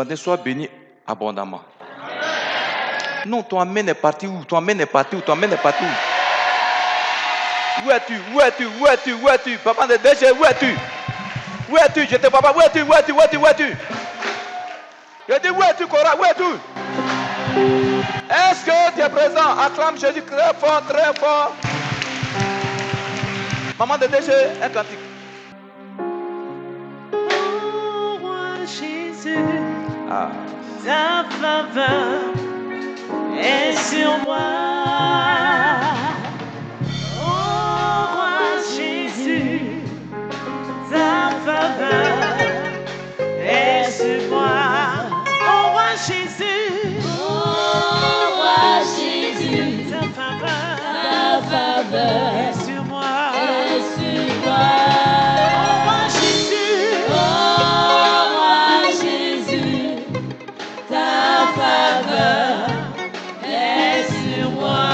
matin, sois béni abondamment. Non, ton amen est parti où? Ton amen est parti où? Ton amen est parti où? Où es-tu? Où es-tu? Où es-tu? Où es-tu? Papa de déchets, où es-tu? Où es-tu? Je te vois pas. Où es-tu? Où es-tu? Où es-tu? Où es-tu? Je dis, où es-tu, Cora? Où es-tu? Est-ce que tu es présent? Acclame Jésus très fort, très fort. Maman de déchets, un cantique. Oh, roi Jésus, Ah. ta faveur est sur moi. Oh, roi Jésus, ta faveur est sur moi. Oh, roi Jésus, ta faveur est sur moi. Oh, roi Jésus, ta faveur est sur moi.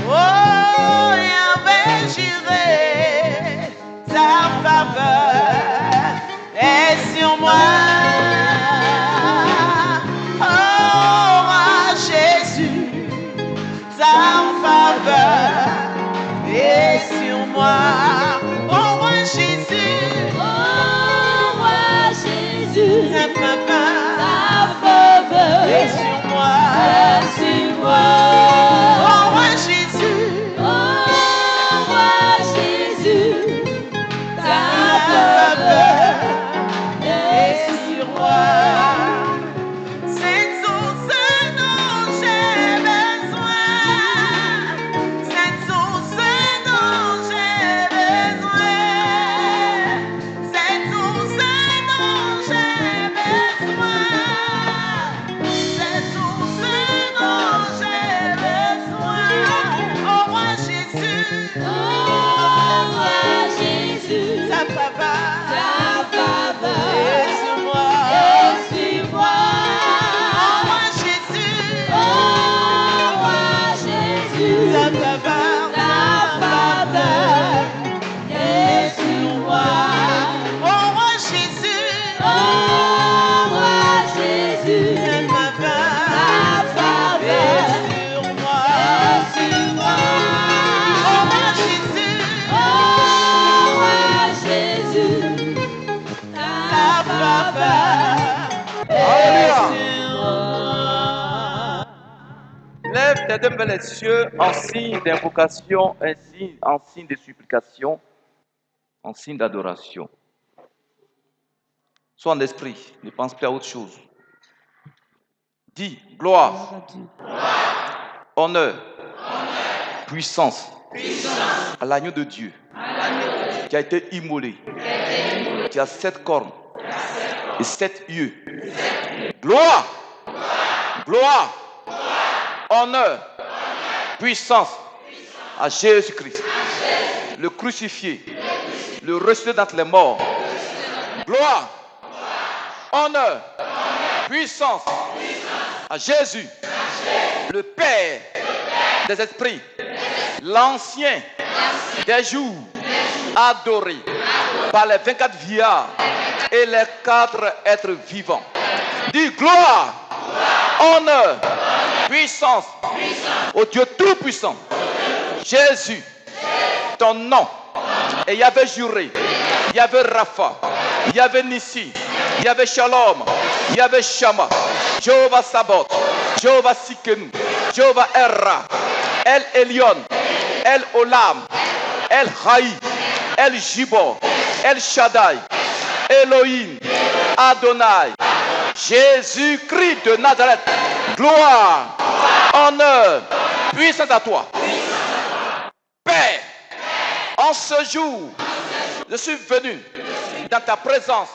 Oh, Yahweh Jireh, ta faveur est sur moi. Oh, roi Jésus, ta faveur est sur moi. Oh, roi Jésus, ta faveur est sur moi. Oh, roi Jésus, ta faveur est sur moi. C'est tout ce dont j'ai besoin. C'est tout ce dont j'ai besoin. C'est tout ce dont j'ai besoin. C'est tout ce dont j'ai besoin. Oh, roi Jésus, ta faveur est sur moi. Oh, roi Jésus, ta faveur est sur moi. Oh, roi Jésus, ta faveur est sur moi. Oh, roi Jésus, ta faveur est sur moi. Lève tes deux mains vers les cieux en signe d'invocation, en signe de supplication, en signe d'adoration. Sois en esprit, ne pense plus à autre chose. Dis gloire, honneur, puissance à l'agneau de Dieu qui a été immolé, qui a 7 cornes et 7 yeux. Gloire, gloire, honneur, puissance à Jésus-Christ, le crucifié, le ressuscité d'entre les morts. Gloire, honneur, puissance à Jésus, le Père des esprits, l'ancien des jours, adoré par les 24 vieillards et les 4 êtres vivants. Dis gloire, honneur, puissance au Dieu Tout-Puissant. Jésus, ton nom. Et il y avait juré, il y avait Rapha, il y avait Nissi, il y avait Shalom, il y avait Shama, Jéhovah Sabaoth, Jéhovah Sikenu, Jéhovah Erra, El Elyon, El Olam, El Haï, El Jibor, El Shaddai, Elohim, Adonai, Jésus-Christ de Nazareth. Gloire, honneur, puissance à toi. Père, en ce jour, je suis venu dans ta présence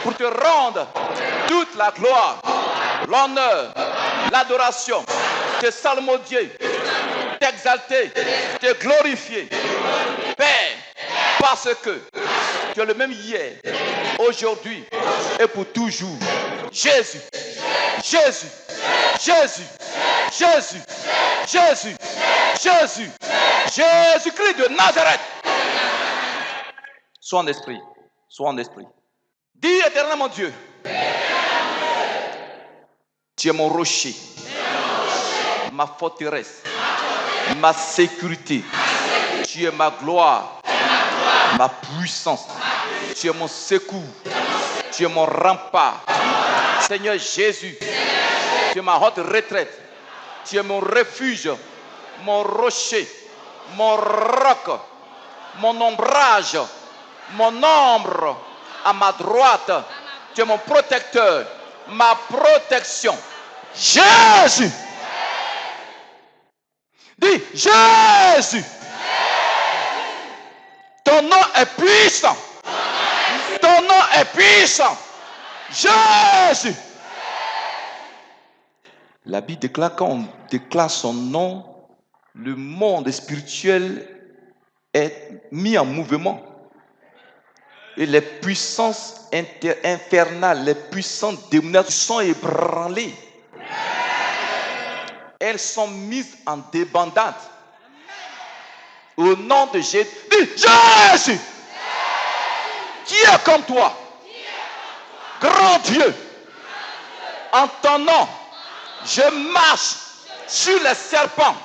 pour te rendre toute la gloire, l'honneur, l'adoration, te salmodier, t'exalter, te glorifier. Père, parce que tu es le même hier, aujourd'hui et pour toujours. Jésus, Jésus, Jésus, Jésus, Jésus, Jésus, Jésus-Christ de Nazareth. Sois en esprit, sois en esprit. Dis éternel mon Dieu. Tu es mon rocher. Ma forteresse. Ma sécurité. Tu es ma gloire. Ma puissance. Tu es mon secours. Tu es mon rempart. Seigneur Jésus. Tu es ma haute retraite. Tu es mon refuge. Mon rocher. Mon roc. Mon ombrage. Mon ombre à ma droite. Tu es mon protecteur. Ma protection. Jésus. Dis Jésus. Ton nom est puissant. Ton nom est puissant. Jésus. La Bible déclare, quand on déclare son nom, le monde spirituel est mis en mouvement. Et les puissances infernales, les puissances démoniaques sont ébranlées. Elles sont mises en débandade. Au nom de Jésus. Dis Jésus. Qui est comme toi? Grand Dieu. En ton nom, je marche sur les serpents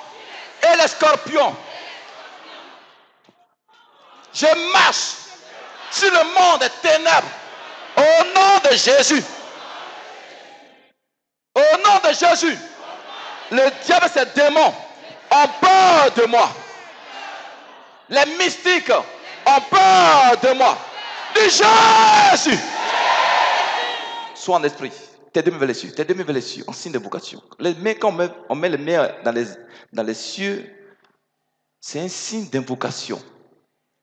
et les scorpions. Je marche sur le monde des ténèbres. Au nom de Jésus. Au nom de Jésus. Le diable et ses démons ont peur de moi. Les mystiques ont peur de moi. Dis Jésus. Sois en esprit. Tes deux mains vers les cieux. Tes deux mains vers les cieux. En signe d'invocation. Les mains, quand on met les mains dans les cieux, c'est un signe d'invocation.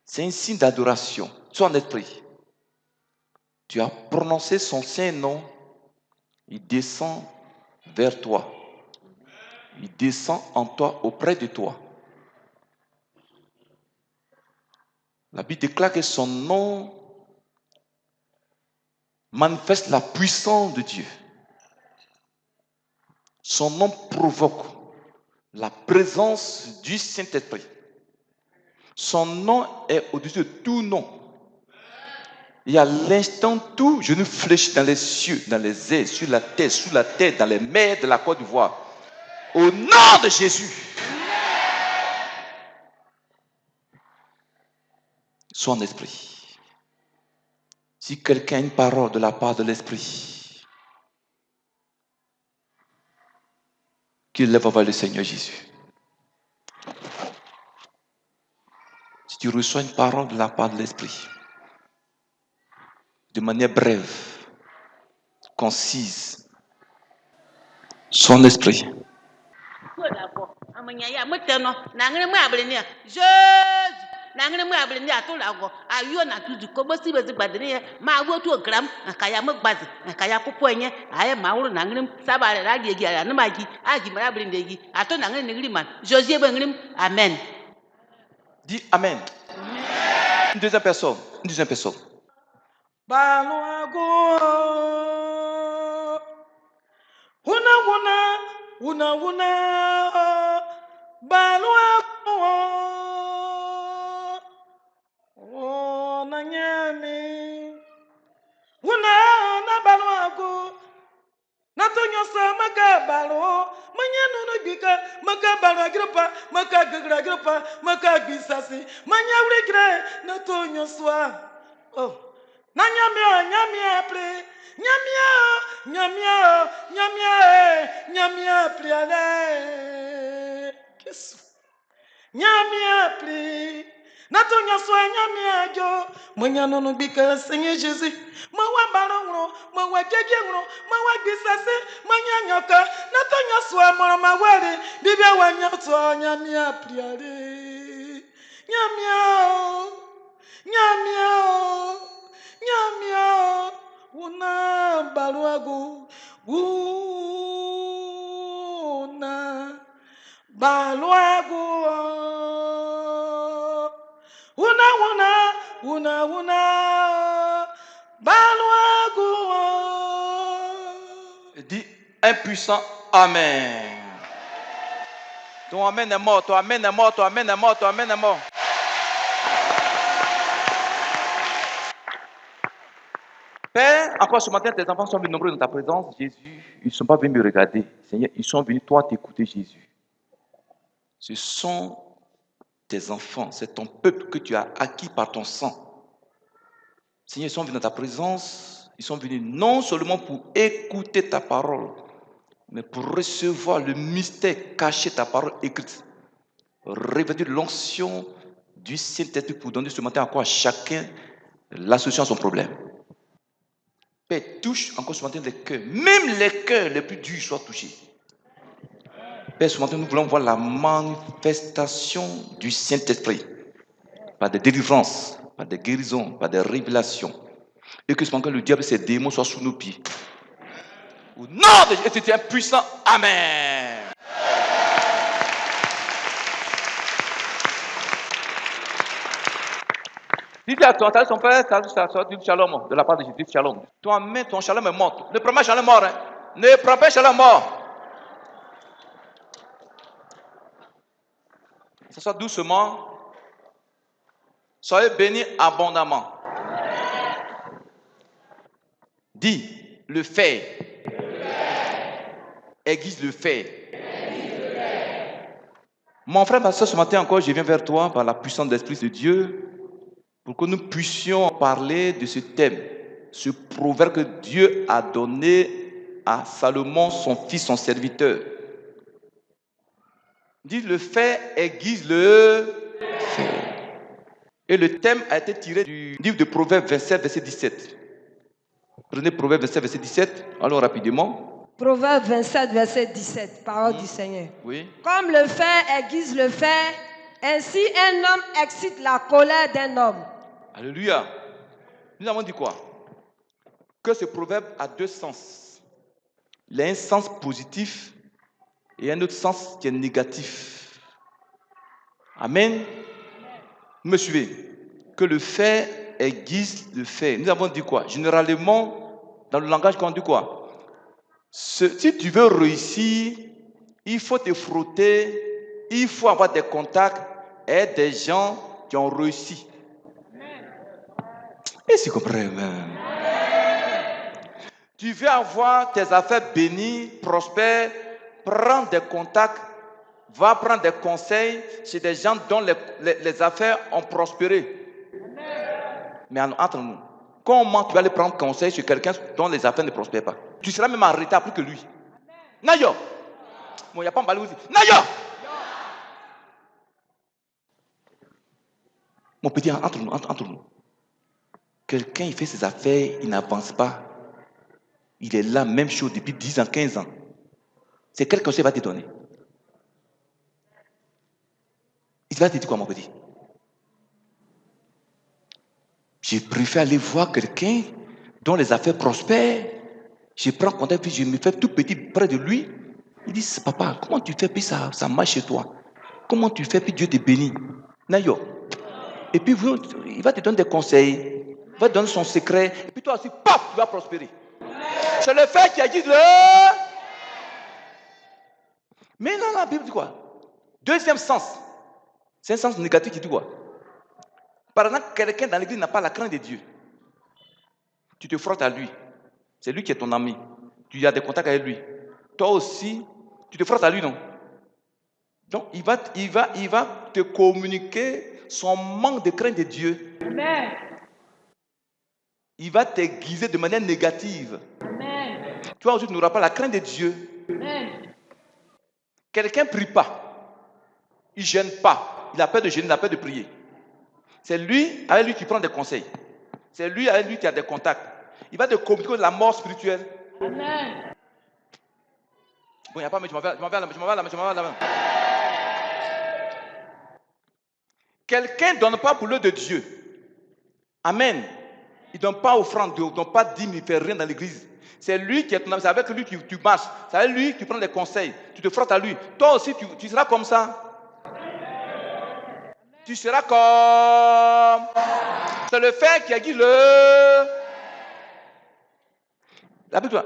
C'est un signe d'adoration. Sois en esprit. Tu as prononcé son saint nom. Il descend vers toi. Il descend en toi, auprès de toi. La Bible déclare que son nom manifeste la puissance de Dieu. Son nom provoque la présence du Saint-Esprit. Son nom est au-dessus de tout nom. Et à l'instant, tout genou fléchit dans les cieux, dans les airs, sur la terre, sous la terre, dans les mers de la Côte d'Ivoire. Au nom de Jésus. Sois en esprit. Si quelqu'un a une parole de la part de l'Esprit, qu'il lève vers le Seigneur Jésus. Si tu reçois une parole de la part de l'Esprit, de manière brève, concise, son esprit. Nangre mu abele a to la go ayo na tudu ko bosi bezi gbadene ma wo to gram kaya mo gbazi kaya popo enye aye ma wuru nangre sabale la gi ala na magi agi mara abele ndegi ato nangre ngri man Josué be ngrim amen. Dis amen. Une deuxième personne. Une deuxième personne. Baluago Una Baluago Nanyami Una na Baluago Natonyo sa magabalo Manyano no bika magabalo agrupa magagra agrupa magabisasi manyawre gre natonyo swa oh Nyamia pre Nyamia pliale Kesu Nyamia pri Natonya swa nyamia jo Manyano no bika Seigneur Jésus Mawa balongro mawa jejengro mawa bisase manyanyoka Natonya swa mama wale bibia wanyato nyamia pliale Nyamia una baluago una baluago una baluago. Dis impuissant amen. Ton amen est mort, ton amen est mort, ton amen est mort, ton amen est mort. Père, encore ce matin, tes enfants sont venus nombreux dans ta présence. Jésus, ils ne sont pas venus me regarder. Seigneur, ils sont venus, toi, t'écouter, Jésus. Ce sont tes enfants, c'est ton peuple que tu as acquis par ton sang. Seigneur, ils sont venus dans ta présence. Ils sont venus non seulement pour écouter ta parole, mais pour recevoir le mystère caché de ta parole écrite. Revêtir l'onction du Saint-Esprit pour donner ce matin encore à chacun la solution à son problème. Père, touche encore ce matin les cœurs, même les cœurs les plus durs soient touchés. Père, ce matin, nous voulons voir la manifestation du Saint-Esprit par des délivrances, par des guérisons, par des révélations. Et que ce matin, le diable et ses démons soient sous nos pieds. Au nom de Jésus, tu es puissant. Amen. Dis à ton père, dis shalom de la part de Jésus, dis shalom. Toi, même ton shalom est mort. Ne prends pas shalom mort. Hein. Ne prends pas shalom mort. Ça soit doucement. Soyez bénis abondamment. Dis, le fait aiguise le fait. Mon frère, ma soeur, ce matin encore, je viens vers toi par la puissance de l'Esprit de Dieu pour que nous puissions parler de ce thème, ce proverbe que Dieu a donné à Salomon, son fils, son serviteur. Dis, le fait aiguise le fait. Et le thème a été tiré du livre de Proverbes 27, verset 17. Prenez Proverbes 27, verset 17, allons rapidement. Proverbe 27, verset 17, parole du Seigneur. Oui. Comme le fer aiguise le fer, ainsi un homme excite la colère d'un homme. Alléluia. Nous avons dit quoi? Que ce proverbe a deux sens. Il a un sens positif et un autre sens qui est négatif. Amen. Vous me suivez? Que le fait aiguise le fait. Nous avons dit quoi? Généralement, dans le langage, on dit quoi? Si tu veux réussir, il faut te frotter, il faut avoir des contacts et des gens qui ont réussi. Et c'est compris même. Tu veux avoir tes affaires bénies, prospères, prends des contacts, va prendre des conseils chez des gens dont les affaires ont prospéré. Mais entre nous, comment tu vas aller prendre conseil chez quelqu'un dont les affaires ne prospèrent pas? Tu seras même en retard plus que lui. Nayo! Bon, il n'y a pas de aussi. Nayo! Mon petit, entre nous. Quelqu'un, il fait ses affaires, il n'avance pas. Il est là, même chose, depuis 10 ans, 15 ans. C'est quel conseil va te donner? Il va te dire quoi, mon petit? Je préfère aller voir quelqu'un dont les affaires prospèrent. Je prends contact, puis je me fais tout petit près de lui. Il dit, papa, comment tu fais, puis ça marche chez toi? Comment tu fais, puis Dieu te bénit? Nayo. Et puis, il va te donner des conseils. Il va te donner son secret. Et puis toi aussi, paf, tu vas prospérer. C'est le fait qui aiguise le... Mais non, la Bible dit quoi? Deuxième sens. C'est un sens négatif qui dit quoi? Par exemple, quelqu'un dans l'église n'a pas la crainte de Dieu. Tu te frottes à lui. C'est lui qui est ton ami. Tu as des contacts avec lui. Toi aussi, tu te frottes à lui, non? Donc, il va te communiquer son manque de crainte de Dieu. Amen. Il va t'aiguiser de manière négative. Amen. Toi aussi, tu n'auras pas la crainte de Dieu. Amen. Quelqu'un ne prie pas. Il ne gêne pas. Il a peur de gêner, il a peur de prier. C'est lui, avec lui, qui prend des conseils. C'est lui, avec lui, qui a des contacts. Il va te communiquer la mort spirituelle. Amen. Bon, il n'y a pas, mais je m'en vais là. Quelqu'un ne donne pas pour l'œuvre de Dieu. Amen. Il ne donne pas offrande, il ne donne pas dîme, il ne fait rien dans l'église. C'est lui qui est ton ami, c'est avec lui que tu marches. C'est avec lui qui prend des conseils. Tu te frottes à lui. Toi aussi, tu seras comme ça. Tu seras comme... C'est le fait qui aiguise le... La Bible.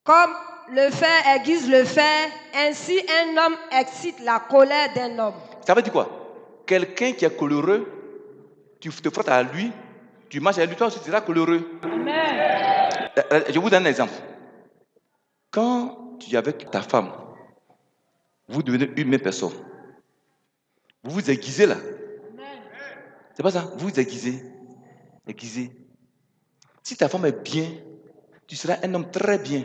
Comme le fer aiguise le fer, ainsi un homme excite la colère d'un homme. Ça veut dire quoi? Quelqu'un qui est coléreux, tu te frottes à lui, tu marches avec lui, toi aussi tu seras coléreux. Amen. Je vous donne un exemple. Quand tu es avec ta femme, vous devenez une même personne. Vous vous aiguisez là. C'est pas ça? Vous vous aiguisez. Aiguisez. Si ta femme est bien, tu seras un homme très bien.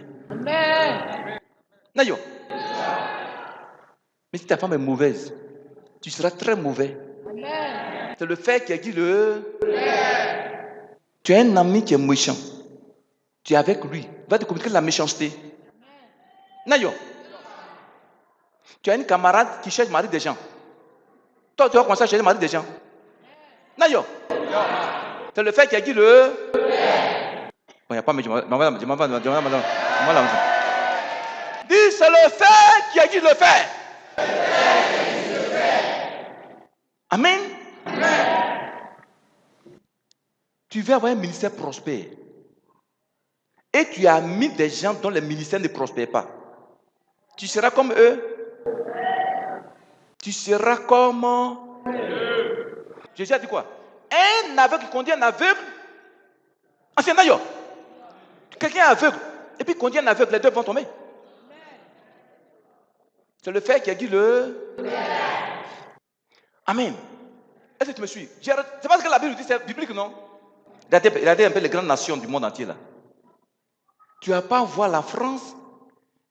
Nayo. Mais si ta femme est mauvaise, tu seras très mauvais. C'est le fait qui a dit le... Tu as un ami qui est méchant. Tu es avec lui. Il va te communiquer de la méchanceté. Nayo. Tu as une camarade qui cherche le mari des gens. Toi, tu vas commencer à chercher le mari des gens. Nayo. C'est le fait qui a dit le... Bon, il n'y a pas... Mais je m'en vais. Dis, c'est le fait qui a dit le fait. Amen. Tu veux avoir un ministère prospère. Et tu as mis des gens dont le ministère ne prospère pas. Tu seras comme eux. Tu seras comme... Jésus a dit quoi? Un aveugle qui conduit un aveugle. Ancien d'ailleurs. Quelqu'un est aveugle. Et puis conduit un aveugle, les deux vont tomber. C'est le fait qui a dit le... Amen. Est-ce que tu me suis? C'est parce que la Bible dit, c'est biblique, non? Regardez un peu les grandes nations du monde entier là. Tu vas pas voir la France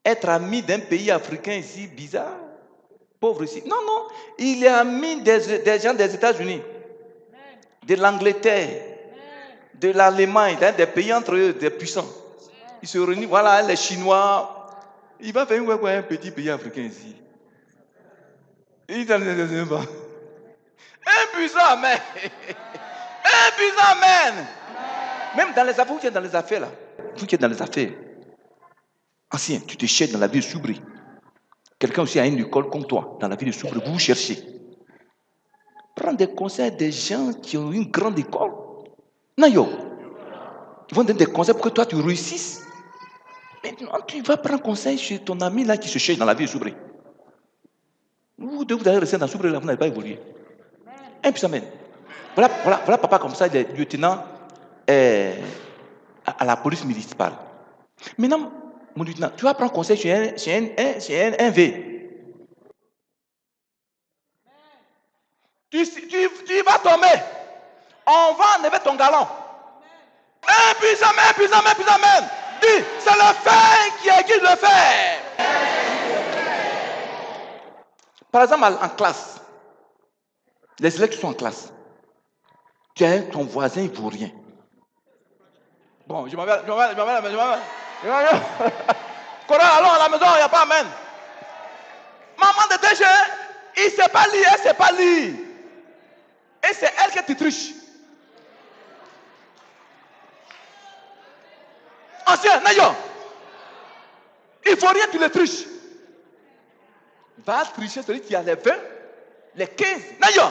être ami d'un pays africain ici, bizarre, pauvre ici. Non, non. Il est ami des gens des États-Unis, de l'Angleterre, de l'Allemagne, des pays entre eux, des puissants. Ils se réunissent, voilà, les Chinois. Il va faire un petit pays africain ici. Il est impuissant, amen. Impuissant, amen. Même dans les affaires, vous qui êtes dans les affaires là, vous qui êtes dans les affaires, ancien, tu te cherches dans la vie de Soubri. Quelqu'un aussi a une école comme toi, dans la vie de Soubri, vous cherchez. Prends des conseils des gens qui ont une grande école. Non, yo. Ils vont donner des conseils pour que toi tu réussisses. Maintenant, tu vas prendre conseil chez ton ami là qui se cherche dans la vie de Soubri. Vous allez rester dans Soubri là, vous n'allez pas évoluer. Impuissant, amen. Voilà papa comme ça, il est lieutenant à la police municipale. Maintenant, mon lieutenant, tu vas prendre conseil chez un V. Tu vas tomber. On va enlever ton galon. Impuissant, amen. Dis, c'est le fait qui a dit le fait. Par exemple, en classe, les élèves qui sont en classe, tu as ton voisin ivoirien. Bon, je m'en vais. Coran, allons à la maison, il n'y a pas amen. Maman de déchet, il ne sait pas lire, elle ne sait pas lire. Et c'est elle qui te triche. Ancien, Nayo, il faut rien, tu le triches. Va tricher celui qui a les 20, les 15. Nayo,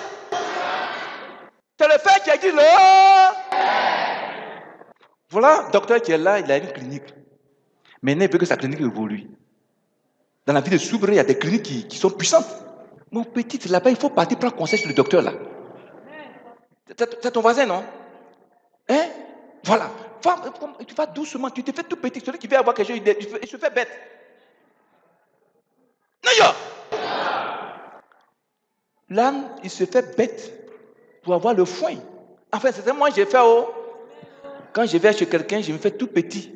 c'est le fait qui a dit le... Voilà, le docteur qui est là, il a une clinique. Maintenant, il veut que sa clinique évolue. Dans la vie de Soubri, il y a des cliniques qui sont puissantes. Mon petit, là-bas, il faut partir prendre conseil sur le docteur là. C'est ton voisin, non? Hein? Voilà. Tu vas doucement, tu te fais tout petit. Celui qui veut avoir quelque chose, il se fait bête. Non, l'âne, il se fait bête pour avoir le foin. Enfin, c'est ça, moi, j'ai fait, quand je vais chez quelqu'un, je me fais tout petit.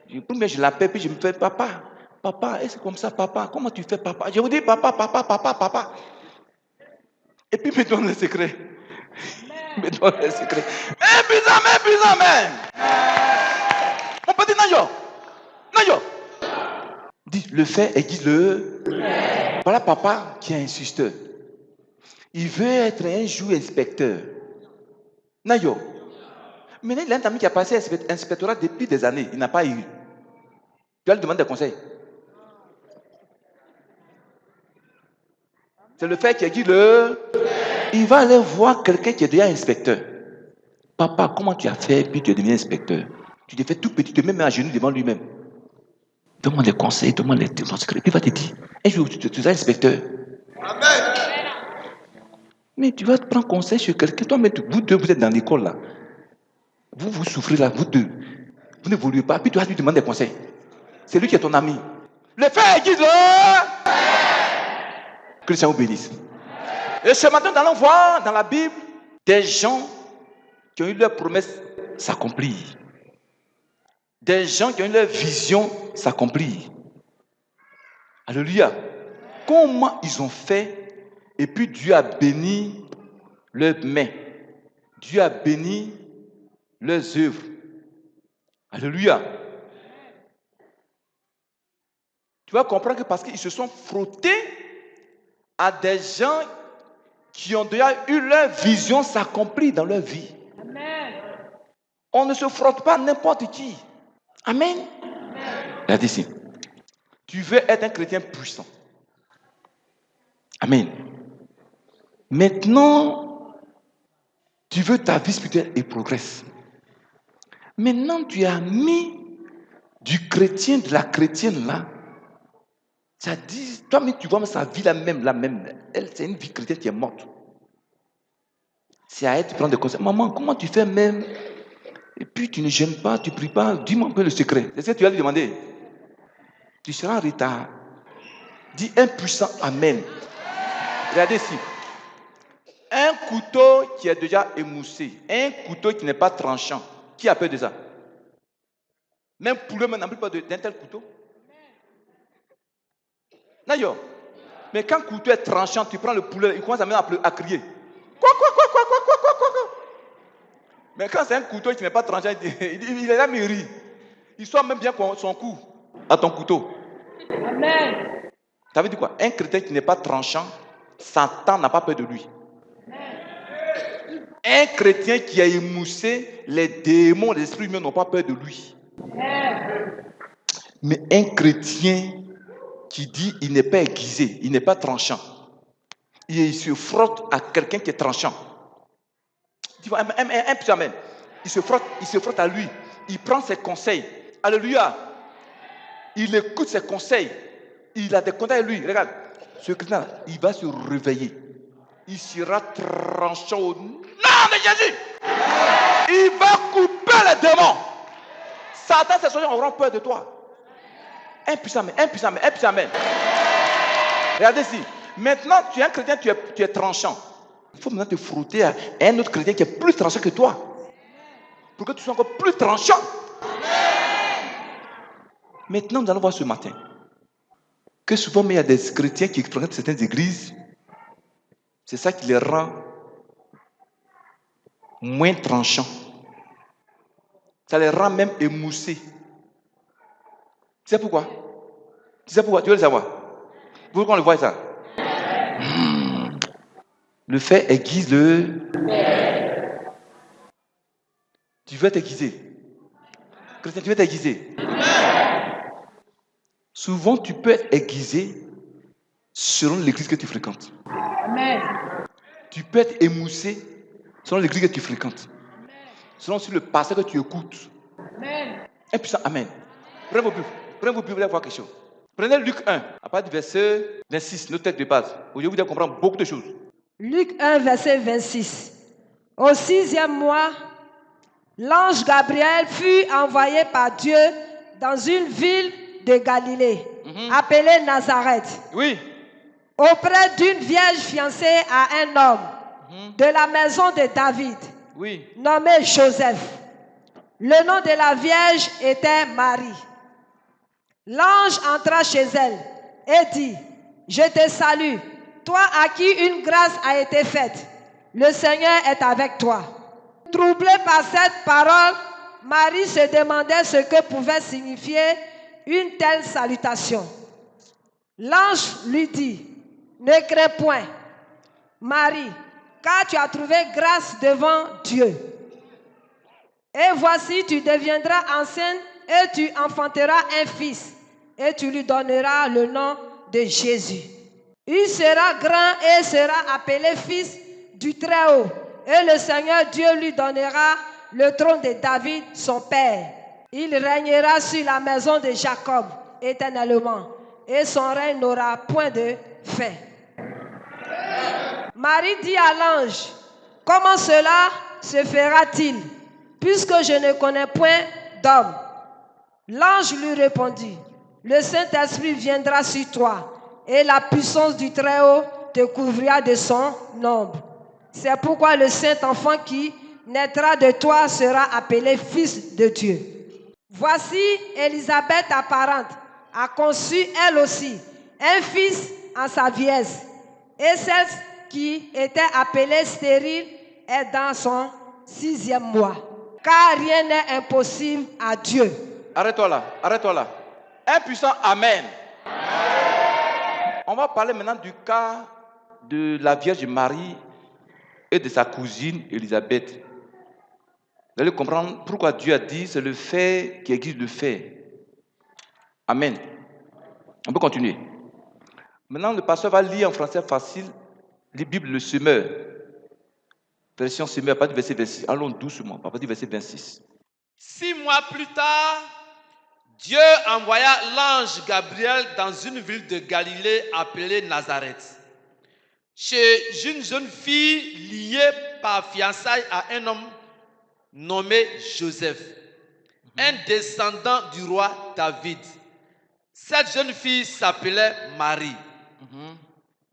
Je l'appelle, puis je me fais, papa, est-ce comme ça, papa? Comment tu fais, papa? Je vous dis, papa. Et puis, me donne le secret. Me donne le secret. Épuisant, amen. Mon petit Nayo. Dis, le fait et dis le. Voilà papa qui est insisteur. Il veut être un jour inspecteur. Nayo. Maintenant, il a un ami qui a passé inspectorat depuis des années. Il n'a pas eu. Tu vas lui demander des conseils. C'est le fait qu'il a dit le... Il va aller voir quelqu'un qui est déjà inspecteur. Papa, comment tu as fait puis tu es devenu inspecteur? Tu t'es fait tout petit, tu te mets à genoux devant lui-même. Demande des conseils, demande les secrets. Puis il va te dire, un jour tu seras inspecteur. Amen. Mais tu vas te prendre conseil sur quelqu'un. Toi, vous deux, vous êtes dans l'école là. Vous souffrez là, vous deux. Vous n'évoluez pas, puis tu vas lui demander des conseils. C'est lui qui est ton ami. Le frère aiguise-le. Que le Seigneur vous bénisse. Et ce matin, nous allons voir dans la Bible des gens qui ont eu leur promesse s'accomplir. Des gens qui ont eu leur vision s'accomplir. Alléluia. Comment ils ont fait et puis Dieu a béni leurs mains. Dieu a béni leurs œuvres. Alléluia. Tu vas comprendre que parce qu'ils se sont frottés à des gens qui ont déjà eu leur vision s'accomplir dans leur vie. Amen. On ne se frotte pas à n'importe qui. Amen. Regarde ici. Tu veux être un chrétien puissant. Amen. Maintenant, tu veux ta vie spirituelle et progresse. Maintenant, tu as mis du chrétien, de la chrétienne là. Ça dit, toi, mais tu vois, sa vie la même. Elle, c'est une vie chrétienne qui est morte. C'est à elle de prendre des conseils. Maman, comment tu fais même? Et puis tu ne gênes pas, tu ne pries pas. Dis-moi un peu le secret. C'est ce que tu vas lui demander. Tu seras en retard. Dis un puissant Amen. Regardez ici. Un couteau qui est déjà émoussé, un couteau qui n'est pas tranchant. Qui a peur de ça? Même poulet n'a plus peur d'un tel couteau. D'ailleurs, mais quand le couteau est tranchant, tu prends le poulet, il commence à crier. Quoi. Mais quand c'est un couteau qui n'est pas tranchant, il est là, mais il rit. Il sort même bien son coup à ton couteau. Amen. Ça veut dire quoi? Un chrétien qui n'est pas tranchant, Satan n'a pas peur de lui. Un chrétien qui a émoussé, les démons, les esprits humains n'ont pas peur de lui. Mais un chrétien qui dit il n'est pas aiguisé, il n'est pas tranchant, et il se frotte à quelqu'un qui est tranchant. Tu vois, un puissant même. Il se frotte à lui. Il prend ses conseils. Alléluia. Il écoute ses conseils. Il a des conseils à lui. Regarde, ce chrétien, il va se réveiller. Il sera tranchant au nom de Jésus. Il va couper les démons. Satan, ses soldats auront peur de toi. Un puissant même. Regardez ici. Maintenant, tu es un chrétien, tu es tranchant. Il faut maintenant te frotter à un autre chrétien qui est plus tranchant que toi. Pour que tu sois encore plus tranchant. Maintenant, nous allons voir ce matin que souvent, il y a des chrétiens qui fréquentent certaines églises. C'est ça qui les rend moins tranchants. Ça les rend même émoussés. Tu sais pourquoi? Tu veux le savoir? Vous voulez qu'on le voie ça? Le fait aiguise le... Tu veux t'aiguiser. Chrétien, tu veux t'aiguiser. Souvent, tu peux être aiguisé selon l'église que tu fréquentes. Amen. Tu peux être émoussé selon l'église que tu fréquentes. Selon le pasteur que tu écoutes. Amen. Un puissant Amen. Prenez vos Bibles, vous allez voir quelque chose. Prenez Luc 1, à partir du verset 26, notre texte de base. Aujourd'hui, vous allez comprendre beaucoup de choses. Luc 1, verset 26. Au 6e mois, l'ange Gabriel fut envoyé par Dieu dans une ville de Galilée, appelée Nazareth, Oui. auprès d'une vierge fiancée à un homme de la maison de David, Oui. nommé Joseph. Le nom de la vierge était Marie. L'ange entra chez elle et dit, « Je te salue, toi à qui une grâce a été faite. Le Seigneur est avec toi. » Troublée par cette parole, Marie se demandait ce que pouvait signifier une telle salutation. L'ange lui dit, « Ne crains point, Marie, car tu as trouvé grâce devant Dieu. Et voici, tu deviendras enceinte et tu enfanteras un fils, et tu lui donneras le nom de Jésus. Il sera grand et sera appelé fils du Très-Haut, et le Seigneur Dieu lui donnera le trône de David, son père. Il régnera sur la maison de Jacob éternellement, et son règne n'aura point de fin. » Marie dit à l'ange, « Comment cela se fera-t-il, puisque je ne connais point d'homme ?» L'ange lui répondit, le Saint-Esprit viendra sur toi et la puissance du Très-Haut te couvrira de son ombre. C'est pourquoi le Saint-Enfant qui naîtra de toi sera appelé Fils de Dieu. Voici Élisabeth, ta parente, a conçu elle aussi un fils en sa vieillesse. Et celle qui était appelée stérile est dans son 6e mois. Car rien n'est impossible à Dieu. Arrête-toi là, arrête-toi là. Un puissant Amen. On va parler maintenant du cas de la Vierge Marie et de sa cousine Élisabeth. Vous allez comprendre pourquoi Dieu a dit c'est le fait qui exige le fait. Amen. On peut continuer. Maintenant, le pasteur va lire en français facile les Bibles, le semeur. Version semeur, pas du verset 26. Allons doucement, pas du verset 26. 6 mois plus tard, Dieu envoya l'ange Gabriel dans une ville de Galilée appelée Nazareth, chez une jeune fille liée par fiançailles à un homme nommé Joseph, un descendant du roi David. Cette jeune fille s'appelait Marie.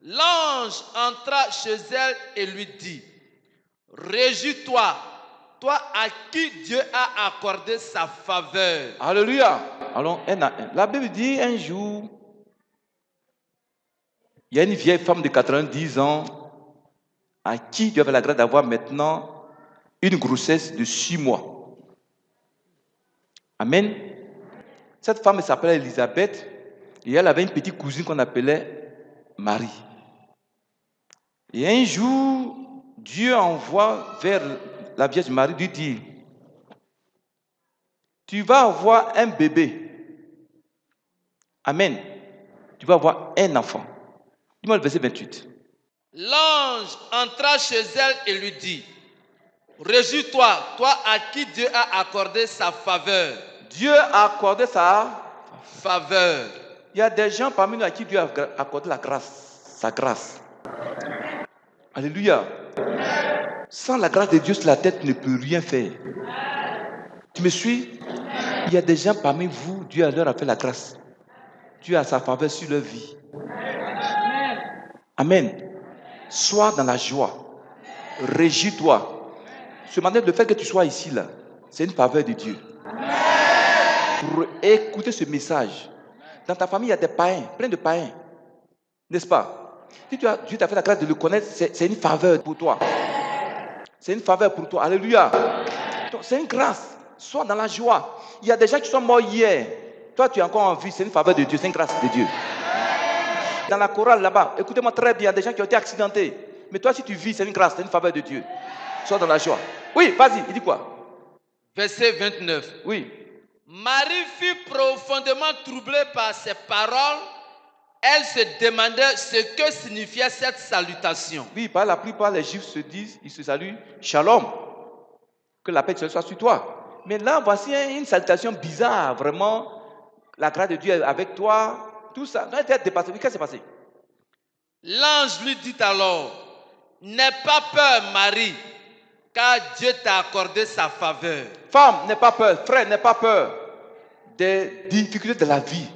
L'ange entra chez elle et lui dit, « Réjouis-toi, toi à qui Dieu a accordé sa faveur. » Alléluia. Allons un à un. La Bible dit un jour, il y a une vieille femme de 90 ans à qui Dieu avait la grâce d'avoir maintenant une grossesse de 6 mois. Amen. Cette femme s'appelait Élisabeth et elle avait une petite cousine qu'on appelait Marie. Et un jour, Dieu envoie vers la Vierge Marie lui dire, tu vas avoir un bébé. Amen. Tu vas avoir un enfant. Dis-moi le verset 28. L'ange entra chez elle et lui dit, « Réjouis-toi, toi à qui Dieu a accordé sa faveur. » Dieu a accordé sa faveur. Il y a des gens parmi nous à qui Dieu a accordé la grâce, sa grâce. Alléluia. Sans la grâce de Dieu sur la tête, tu ne peux rien faire. Tu me suis? Il y a des gens parmi vous, Dieu leur a fait la grâce. Dieu a sa faveur sur leur vie. Amen. Sois dans la joie. Réjouis-toi. Ce matin, le fait que tu sois ici, là, c'est une faveur de Dieu. Pour écouter ce message. Dans ta famille, il y a des païens, plein de païens. N'est-ce pas? Si Dieu t'a fait la grâce de le connaître, c'est une faveur pour toi. C'est une faveur pour toi. Alléluia. Donc, c'est une grâce. Sois dans la joie. Il y a des gens qui sont morts hier. Toi, tu es encore en vie. C'est une faveur de Dieu. C'est une grâce de Dieu. Dans la chorale là-bas, écoutez-moi très bien. Il y a des gens qui ont été accidentés. Mais toi, si tu vis, c'est une grâce. C'est une faveur de Dieu. Sois dans la joie. Oui, vas-y. Il dit quoi? Verset 29. Oui. Marie fut profondément troublée par ces paroles. Elle se demandait ce que signifiait cette salutation. Oui, par la plupart des Juifs se disent, ils se saluent, Shalom, que la paix de Dieu soit sur toi. Mais là, voici une salutation bizarre, vraiment, la grâce de Dieu est avec toi, tout ça. Qu'est-ce qui s'est passé? L'ange lui dit alors, n'aie pas peur, Marie, car Dieu t'a accordé sa faveur. Femme, n'aie pas peur, frère, n'aie pas peur des difficultés de la vie.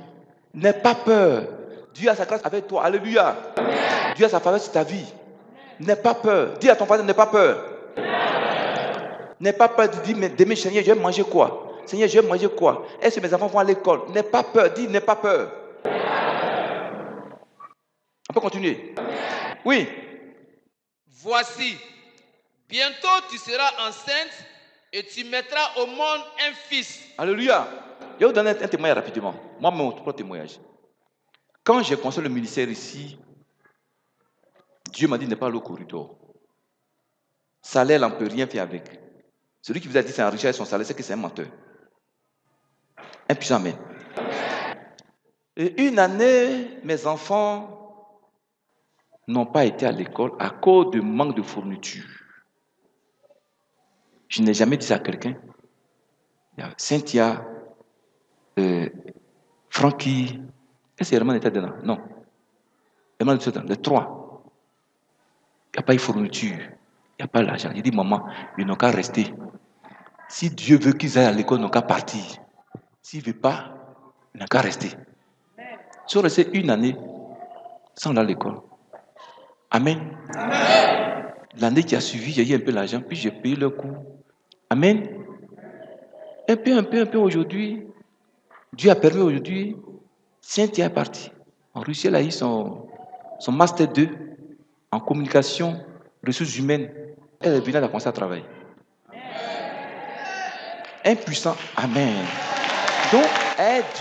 N'aie pas peur. Dieu a sa grâce avec toi. Alléluia. Amen. Dieu a sa faveur sur ta vie. N'aie pas peur. Dis à ton frère, n'aie pas peur. N'aie pas peur de dire, mais demain, Seigneur, je vais manger quoi? Seigneur, je vais manger quoi? Est-ce que mes enfants vont à l'école? N'aie pas peur. Dis, n'aie pas peur. On peut continuer. Oui. Voici, bientôt tu seras enceinte et tu mettras au monde un fils. Alléluia. Je vais vous donner un témoignage rapidement. Moi, mon propre témoignage. Quand j'ai construit le ministère ici, Dieu m'a dit de ne pas aller au corridor. Salaire, on ne peut rien faire avec. Celui qui vous a dit c'est enrichir son salaire, c'est que c'est un menteur. Un puissant amen. Et une année, mes enfants n'ont pas été à l'école à cause de manque de fourniture. Je n'ai jamais dit ça à quelqu'un. Il y a Cynthia, Francky. Est-ce que Herman était dedans? Non. Herman était dedans. Les trois. Il n'y a pas eu fourniture. Il n'y a pas l'argent. J'ai dit, maman, ils n'ont qu'à rester. Si Dieu veut qu'ils aillent à l'école, ils n'ont qu'à partir. S'il ne veut pas, il n'a qu'à rester. Ils sont restés 1 année sans aller à l'école. Amen. L'année qui a suivi, j'ai eu un peu d'argent, puis j'ai payé le cours. Amen. Un peu aujourd'hui, Dieu a permis aujourd'hui, Cynthia est partie. En Russie, elle a eu son Master 2 en communication, ressources humaines. Elle est venue, elle a commencé à travailler. Impuissant. Amen. Donc,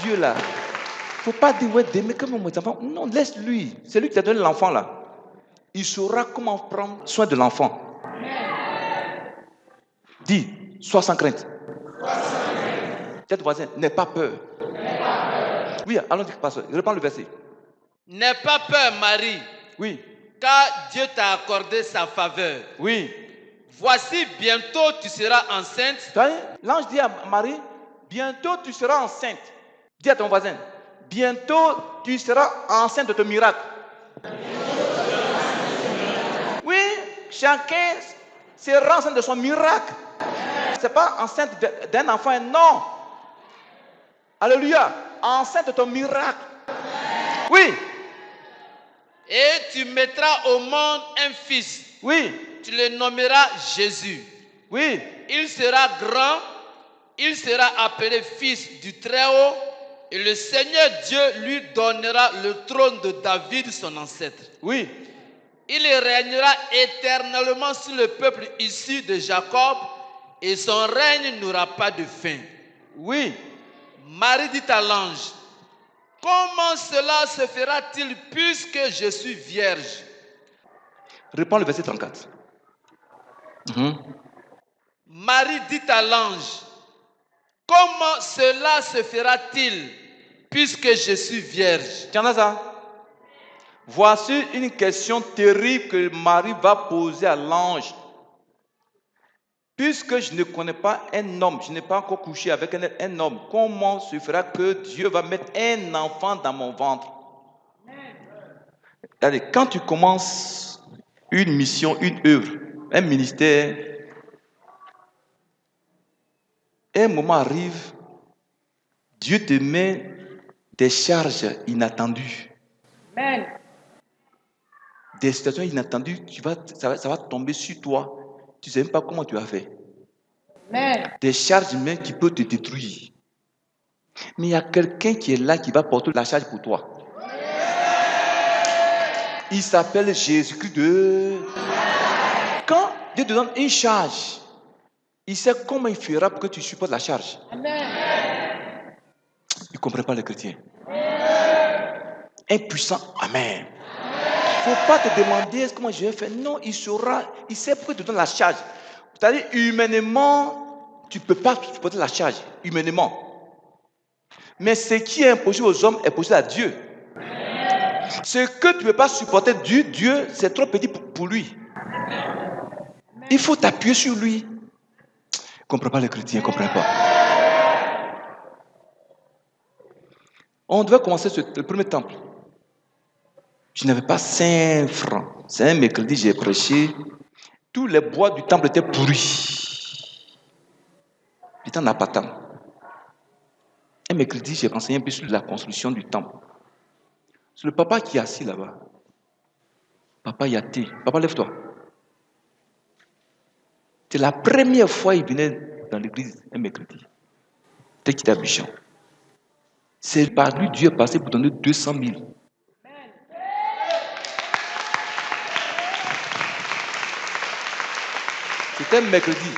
Dieu là. Il ne faut pas dire, ouais, d'aimer comme mes enfants. Non, laisse-lui. C'est lui qui t'a donné l'enfant là. Il saura comment prendre soin de l'enfant. Dis, sois sans crainte. Dis à ton voisin, n'aie pas peur. Oui, allons-y, pasteur. Reprends le verset. N'aie pas peur, Marie, Oui, car Dieu t'a accordé sa faveur. oui. Voici, bientôt tu seras enceinte. Tu vois, l'ange dit à Marie, bientôt tu seras enceinte. Dis à ton voisin, bientôt tu seras enceinte de ton miracle. Oui, chacun sera enceinte de son miracle. Ce n'est pas enceinte d'un enfant, non. Alléluia. Enceinte de ton miracle. Oui, Et tu mettras au monde un fils. oui, Tu le nommeras Jésus. oui. Il sera grand, il sera appelé fils du Très-Haut, et le Seigneur Dieu lui donnera le trône de David, son ancêtre. Oui, Il régnera éternellement sur le peuple issu de Jacob, et son règne n'aura pas de fin. oui. Marie dit à l'ange, comment cela se fera-t-il puisque je suis vierge? Reprends le verset 34. Marie dit à l'ange, comment cela se fera-t-il puisque je suis vierge? Tu en as ça? Voici une question terrible que Marie va poser à l'ange. Puisque je ne connais pas un homme, je n'ai pas encore couché avec un homme, comment se fera que Dieu va mettre un enfant dans mon ventre? Allez, quand tu commences une mission, une œuvre, un ministère, un moment arrive, Dieu te met des charges inattendues. Amen. Des situations inattendues, ça va tomber sur toi. Tu ne sais même pas comment tu as fait. Amen. Des charges humaines qui peuvent te détruire. Mais il y a quelqu'un qui est là qui va porter la charge pour toi. Il s'appelle Jésus-Christ de... Quand Dieu te donne une charge, il sait comment il fera pour que tu supportes la charge. Amen. Il ne comprend pas les chrétiens. Impuissant, amen. Il ne faut pas te demander comment je vais faire. Non, il saura, il sait pourquoi il te donne la charge. C'est-à-dire, humainement, tu ne peux pas supporter la charge, humainement. Mais ce qui est impossible aux hommes est possible à Dieu. Ce que tu ne peux pas supporter, Dieu, c'est trop petit pour lui. Il faut t'appuyer sur lui. Il ne comprend pas les chrétiens, il ne comprend pas. On devait commencer le premier temple. Je n'avais pas 5 francs. C'est un mercredi, j'ai prêché. Tous les bois du temple étaient pourris. J'étais en appartement. Un mercredi, j'ai enseigné un peu sur la construction du temple. C'est le papa qui est assis là-bas. Papa Yaté. Papa, lève-toi. C'est la première fois qu'il venait dans l'église un mercredi. Dès qu'il était à Bichon. C'est par lui Dieu est passé pour donner 200 000. C'était un mercredi.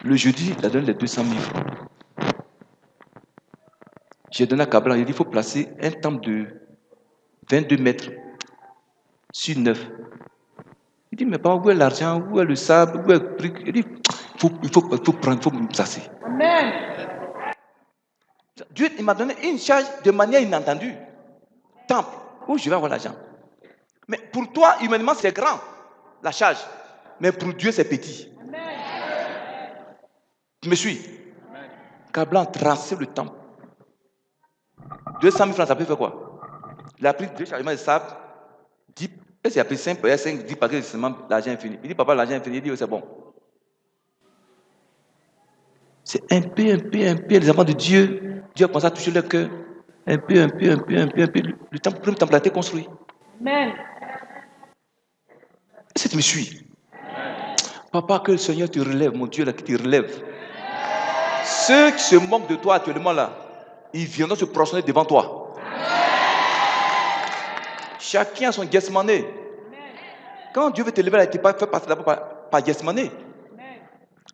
Le jeudi, il a donné les 200 000 francs. J'ai donné à Kabbalah, il dit qu'il faut placer un temple de 22 mètres sur 9. Il dit, mais pas où est l'argent, où est le sable, où est le truc? Il dit, il faut prendre, il faut me placer. Amen. Dieu, il m'a donné une charge de manière inattendue. Temple, où je vais avoir l'argent. Mais pour toi, humainement, c'est grand, la charge. Mais pour Dieu, c'est petit. Tu me suis? Kabbalah a tracé le temple. 200 000 francs, ça peut faire quoi? Il a pris 2 chargements de sable, 10, et il a pris 5, 10 paquets de ciment, l'argent est fini. Il dit, papa, l'argent est fini. Il dit, oh, c'est bon. C'est un peu, les enfants de Dieu. Dieu a commencé à toucher leur cœur. Un peu. Le premier temple a été construit. Amen. Est-ce que tu me suis? Papa, que le Seigneur te relève, mon Dieu, là, qui te relève. Ceux qui se moquent de toi actuellement là, ils viendront se prosterner devant toi. Chacun a son Gethsemane. Quand Dieu veut te lever là, il ne t'a pas fait passer d'abord par Gethsemane.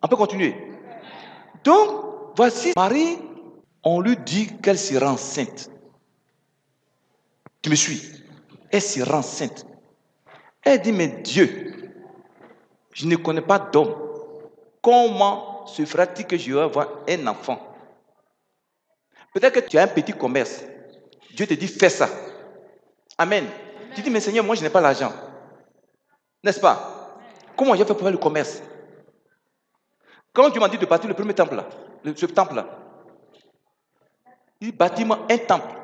On peut continuer. Donc, voici Marie, on lui dit qu'elle sera enceinte. Tu me suis? Elle sera enceinte. Elle dit, mais Dieu, je ne connais pas d'homme. Comment se fera-t-il que je vais avoir un enfant? Peut-être que tu as un petit commerce. Dieu te dit, fais ça. Amen. Tu dis, mais Seigneur, moi je n'ai pas l'argent. N'est-ce pas? Comment j'ai fait pour faire le commerce? Quand Dieu m'a dit de bâtir le premier temple là, ce temple là, il bâtit un temple.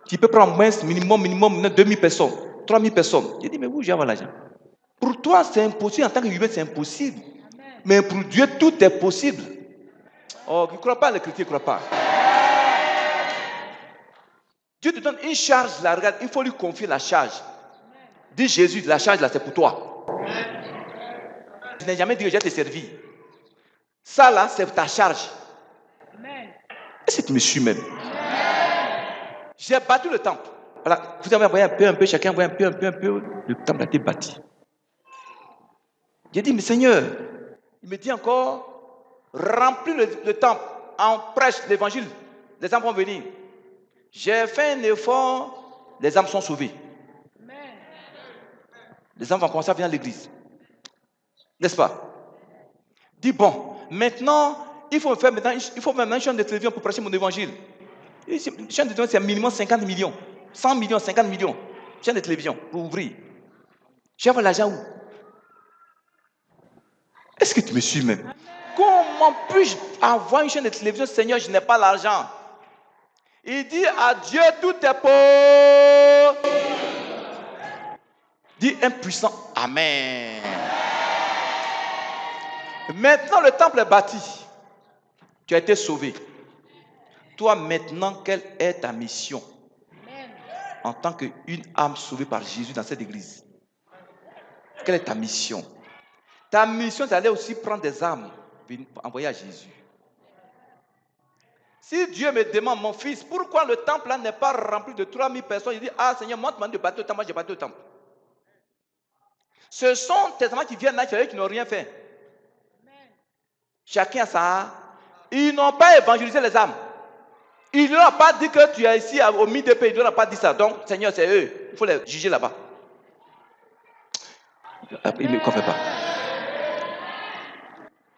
Tu peux prendre moins minimum 2000 personnes, 3000 personnes. J'ai dit, mais où j'ai avoir l'argent? Pour toi, c'est impossible. En tant qu'humain, c'est impossible. Mais pour Dieu, tout est possible. Oh, qui ne croit pas, les chrétiens ne croient pas. Dieu te donne une charge, là, regarde, il faut lui confier la charge. Dis Jésus, la charge là, c'est pour toi. Je n'ai jamais dit que j'ai te servi. Ça là, c'est ta charge. Est-ce que tu me suis même? J'ai bâti le temple. Voilà, vous avez envoyé un peu, chacun envoyé un peu. Le temple a été bâti. J'ai dit, mais Seigneur, il me dit encore, remplis le temple, en prêche l'évangile. Les âmes vont venir. J'ai fait un effort, les âmes sont sauvées. Les âmes vont commencer à venir à l'église. N'est-ce pas? Dis bon, maintenant, il faut maintenant une chaîne de télévision pour prêcher mon évangile. Une chaîne de télévision, c'est minimum 50 millions. 100 millions, 50 millions. Chaîne de télévision pour ouvrir. J'ai avoir l'argent où? Est-ce que tu me suis même? Comment puis-je avoir une chaîne de télévision, Seigneur, je n'ai pas l'argent? Il dit à Dieu, tout est pour. Dis un puissant Amen. Maintenant, le temple est bâti. Tu as été sauvé. Toi, maintenant, quelle est ta mission? En tant qu'une âme sauvée par Jésus dans cette église. Quelle est ta mission? Ta mission, c'est d'aller aussi prendre des âmes, envoyer à Jésus. Si Dieu me demande, mon fils, pourquoi le temple là n'est pas rempli de 3000 personnes? Il dit, ah Seigneur, moi, tu m'as dit de bâtir le temple, moi j'ai bâti le temple. Ce sont tes enfants qui viennent là, qui n'ont rien fait. Chacun a ça. Ils n'ont pas évangélisé les âmes. Ils ne leur ont pas dit que tu es ici au milieu des pays. Ils ne leur ont pas dit ça. Donc, Seigneur, c'est eux. Il faut les juger là-bas. Il ne me confie pas.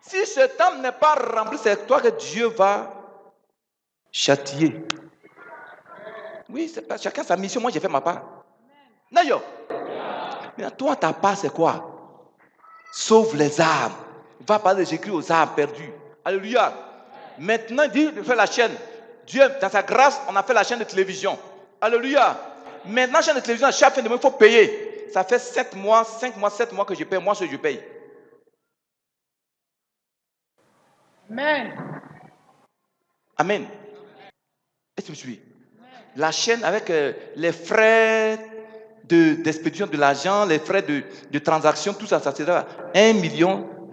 Si ce temple n'est pas rempli, c'est toi que Dieu va châtier. Oui, c'est pas chacun sa mission. Moi, j'ai fait ma part. Nayo. Mais toi, ta part, c'est quoi? Sauve les âmes. Va parler de Jésus aux âmes perdues. Alléluia. Maintenant, il dit de faire la chaîne. Dieu, dans sa grâce, on a fait la chaîne de télévision. Alléluia. Maintenant, la chaîne de télévision, à chaque fin de mois, il faut payer. Ça fait 7 mois, 5 mois, 7 mois que je paye. Moi, ce que je paye. Amen. Amen. Est-ce que tu me suis? La chaîne avec les frais d'expédition de l'argent, les frais de transaction, tout ça, ça sera 1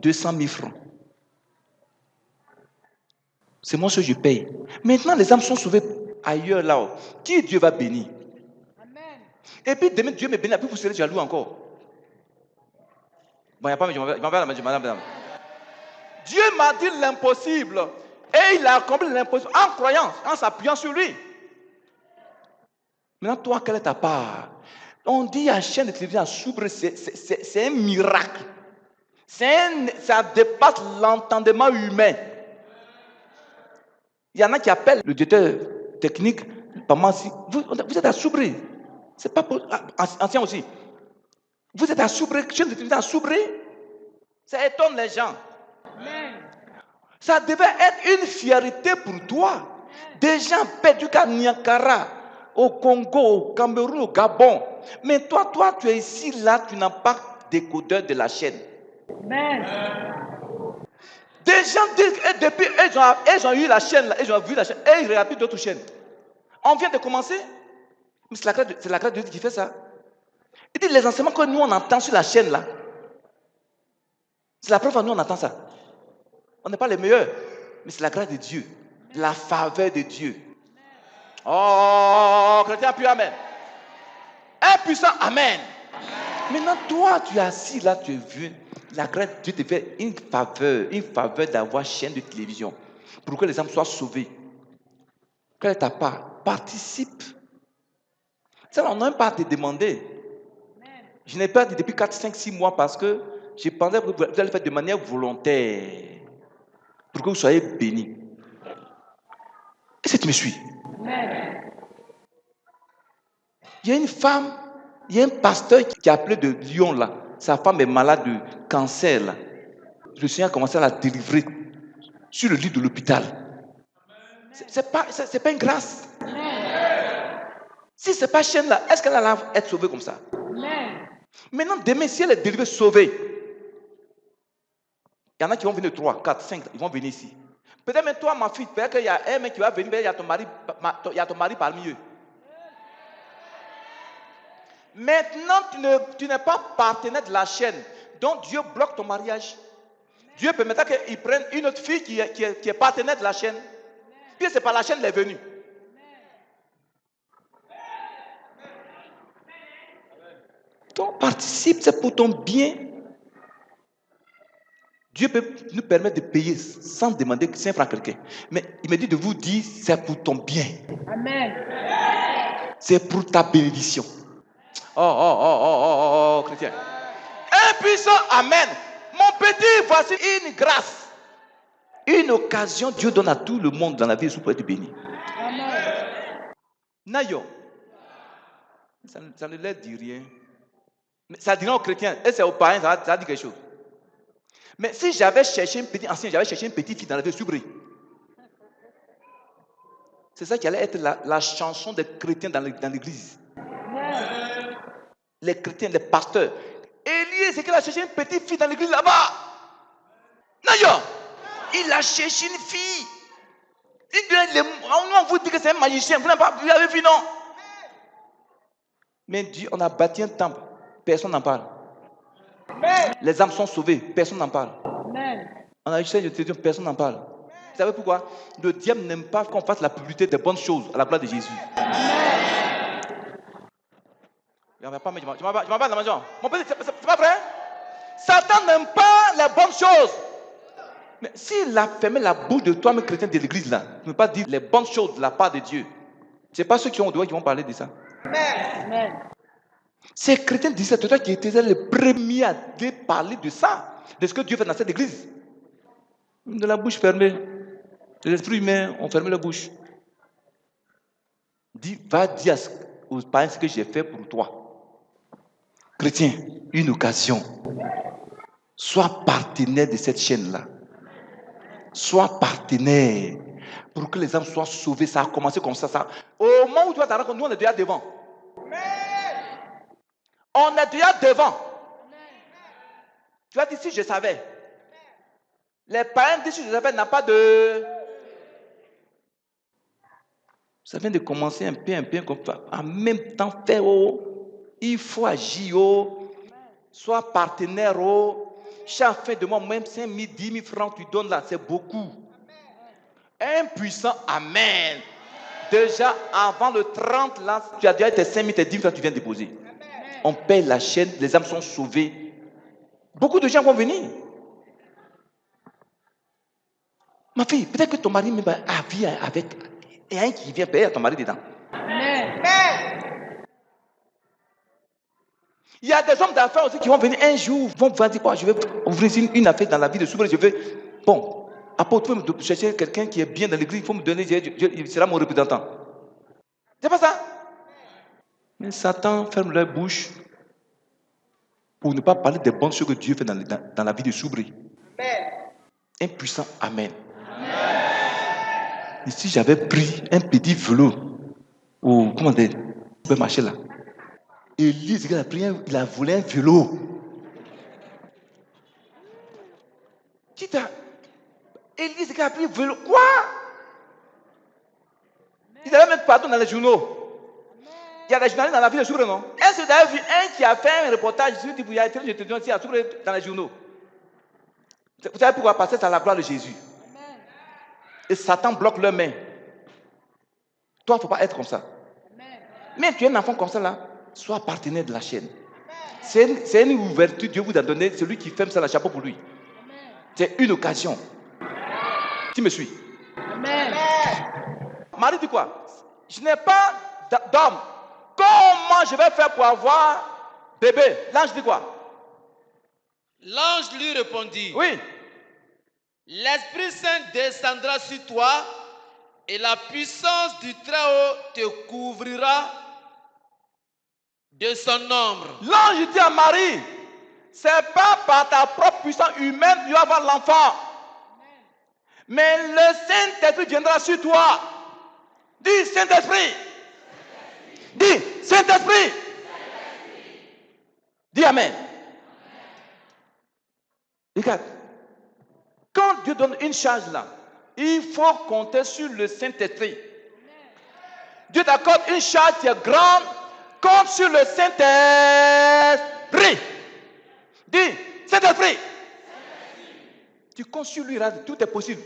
200 000 francs. C'est moi ce que je paye. Maintenant, les âmes sont sauvées ailleurs là-haut. Qui Dieu va bénir? Amen. Et puis demain, Dieu me bénit, puis vous serez jaloux encore. Bon, il n'y a pas, je m'en vais à la madame. Dieu m'a dit l'impossible. Et il a accompli l'impossible en croyant, en s'appuyant sur lui. Maintenant, toi, quelle est ta part? On dit à la chaîne de télévision à Soubre, c'est un miracle. Ça dépasse l'entendement humain. Il y en a qui appellent le directeur technique, vous êtes à Soubré. C'est pas pour, ancien aussi. Vous êtes à Soubré, chaîne de télévision à Soubré. Ça étonne les gens. Amen. Ça devait être une fierté pour toi. Des gens perdus qu'à Niankara, au Congo, au Cameroun, au Gabon. Mais toi, tu es ici, là, tu n'as pas décodeur de la chaîne. Amen. Des gens disent que depuis, ils ont eu la chaîne, là, ils ont vu la chaîne, et ils regardent plus d'autres chaînes. On vient de commencer, mais c'est la grâce de Dieu qui fait ça. Il dit les enseignements que nous on entend sur la chaîne là, c'est la preuve que nous on entend ça. On n'est pas les meilleurs, mais c'est la grâce de Dieu, la faveur de Dieu. Oh, chrétien, puis amen. Un puissant amen. Maintenant, toi, tu es assis là, tu es vu. La grâce de Dieu te fait une faveur d'avoir chaîne de télévision pour que les âmes soient sauvées. Quelle est ta part? Participe. Ça, on n'a même pas à te demander. Je n'ai pas dit depuis 4, 5, 6 mois parce que je pensais que vous allez le faire de manière volontaire pour que vous soyez bénis. Est-ce que tu me suis? Il y a une femme, il y a un pasteur qui a appelé de Lyon là. Sa femme est malade de cancer là. Le Seigneur a commencé à la délivrer sur le lit de l'hôpital. C'est pas une grâce. Si ce n'est pas chaîne là, est-ce qu'elle va être sauvée comme ça? Maintenant, demain, si elle est délivrée, sauvée, il y en a qui vont venir 3, 4, 5, ils vont venir ici. Peut-être même toi, ma fille, peut-être qu'il y a un mec qui va venir, il y a ton mari parmi eux. Maintenant, tu n'es pas partenaire de la chaîne. Donc Dieu bloque ton mariage. Dieu permettra qu'il prenne une autre fille qui est partenaire de la chaîne. Puis c'est par la chaîne qu'elle est venue. Donc participe, c'est pour ton bien. Dieu peut nous permettre de payer sans demander 5 francs à quelqu'un. Mais il me dit de vous dire, c'est pour ton bien. Amen. C'est pour ta bénédiction. Oh, chrétien. Un puissant amen. Mon petit, voici une grâce. Une occasion, Dieu donne à tout le monde dans la vie pour être béni. Amen. Nayo. Ça ne leur dit rien. Mais ça dit rien aux chrétiens. Et c'est aux païens, ça dit quelque chose. Mais si j'avais cherché une petite ancienne, j'avais cherché une petite fille dans la vie soubrée. C'est ça qui allait être la chanson des chrétiens dans l'église. Les chrétiens, les pasteurs. Élie, c'est qu'il a cherché une petite fille dans l'église là-bas. D'ailleurs, il a cherché une fille. On vous dit que c'est un magicien. Vous l'avez vu, non? Mais Dieu, on a bâti un temple. Personne n'en parle. Les âmes sont sauvées. Personne n'en parle. On a essayé de te dire, personne n'en parle. Vous savez pourquoi? Le diable n'aime pas qu'on fasse la publicité des bonnes choses à la gloire de Jésus. Tu m'en parles dans ma jambe. Mon petit, c'est pas vrai? Satan n'aime pas les bonnes choses. Mais s'il a fermé la bouche de toi, mes chrétiens de l'église, là, tu ne peux pas dire les bonnes choses de la part de Dieu. Ce n'est pas ceux qui ont le droit qui vont parler de ça. Amen. Ces chrétiens disent, c'est toi qui étais les premiers à parler de ça, de ce que Dieu fait dans cette église. De la bouche fermée. Les esprits humains ont fermé la bouche. Va dire aux païens ce que j'ai fait pour toi. Chrétien, une occasion. Sois partenaire de cette chaîne-là. Sois partenaire pour que les âmes soient sauvées. Ça a commencé comme ça. Au moment où tu vas te rendre compte, nous on est déjà devant. On est déjà devant. Tu vas dire si je savais. Les païens disent si je savais n'a pas de... Ça vient de commencer un peu comme ça. En même temps, faire il faut agir. Sois partenaire. Chaque fin de mois, même 5 000, 10 000 francs, tu donnes là, c'est beaucoup. Un puissant amen. Déjà, avant le 30, là, tu as déjà tes 5 000, tes 10 000 francs, tu viens déposer. On paye la chaîne, les âmes sont sauvées. Beaucoup de gens vont venir. Ma fille, peut-être que ton mari même a vu avec... Il y a un qui vient payer à ton mari dedans. Amen. Il y a des hommes d'affaires aussi qui vont venir un jour, vont vous dire quoi, je vais ouvrir une affaire dans la vie de souverain, je vais... Bon, apôtre, vous pouvez me chercher quelqu'un qui est bien dans l'église, il faut me donner, il sera mon représentant. C'est pas ça. Mais Satan ferme leur bouche pour ne pas parler des bonnes choses que Dieu fait dans la vie de souverain. Un puissant amen. Et si j'avais pris un petit vélo, ou comment dire, on peut marcher là. Élie, il a volé un vélo. Élie, c'est qu'il a pris quoi? Ils allaient mettre partout dans les journaux. Il y a des journalistes dans la ville de Soukre, non? Est-ce que vous avez vu un qui a fait un reportage sur il y a été ici à Soukre dans les journaux? Vous savez pourquoi? Parce que c'est à la gloire de Jésus. Et Satan bloque leurs mains. Toi, il ne faut pas être comme ça. Mais tu es un enfant comme ça là, sois partenaire de la chaîne. C'est une ouverture, Dieu vous a donné, celui qui ferme ça, le chapeau pour lui. C'est une occasion. Tu me suis? Amen. Marie dit quoi? Je n'ai pas d'homme. Comment je vais faire pour avoir bébé? L'ange dit quoi? L'ange lui répondit, Oui. l'Esprit Saint descendra sur toi et la puissance du Très-Haut te couvrira de son ombre. L'ange dit à Marie, c'est pas par ta propre puissance humaine que tu vas avoir l'enfant. Mais le Saint-Esprit viendra sur toi. Dis Saint-Esprit. Dis Saint-Esprit. Dis Amen. Regarde. Quand Dieu donne une charge là, il faut compter sur le Saint-Esprit. Dieu t'accorde une charge qui est grande, compte sur le Saint-Esprit. Dis, Saint-Esprit. Tu comptes sur lui, là, tout est possible.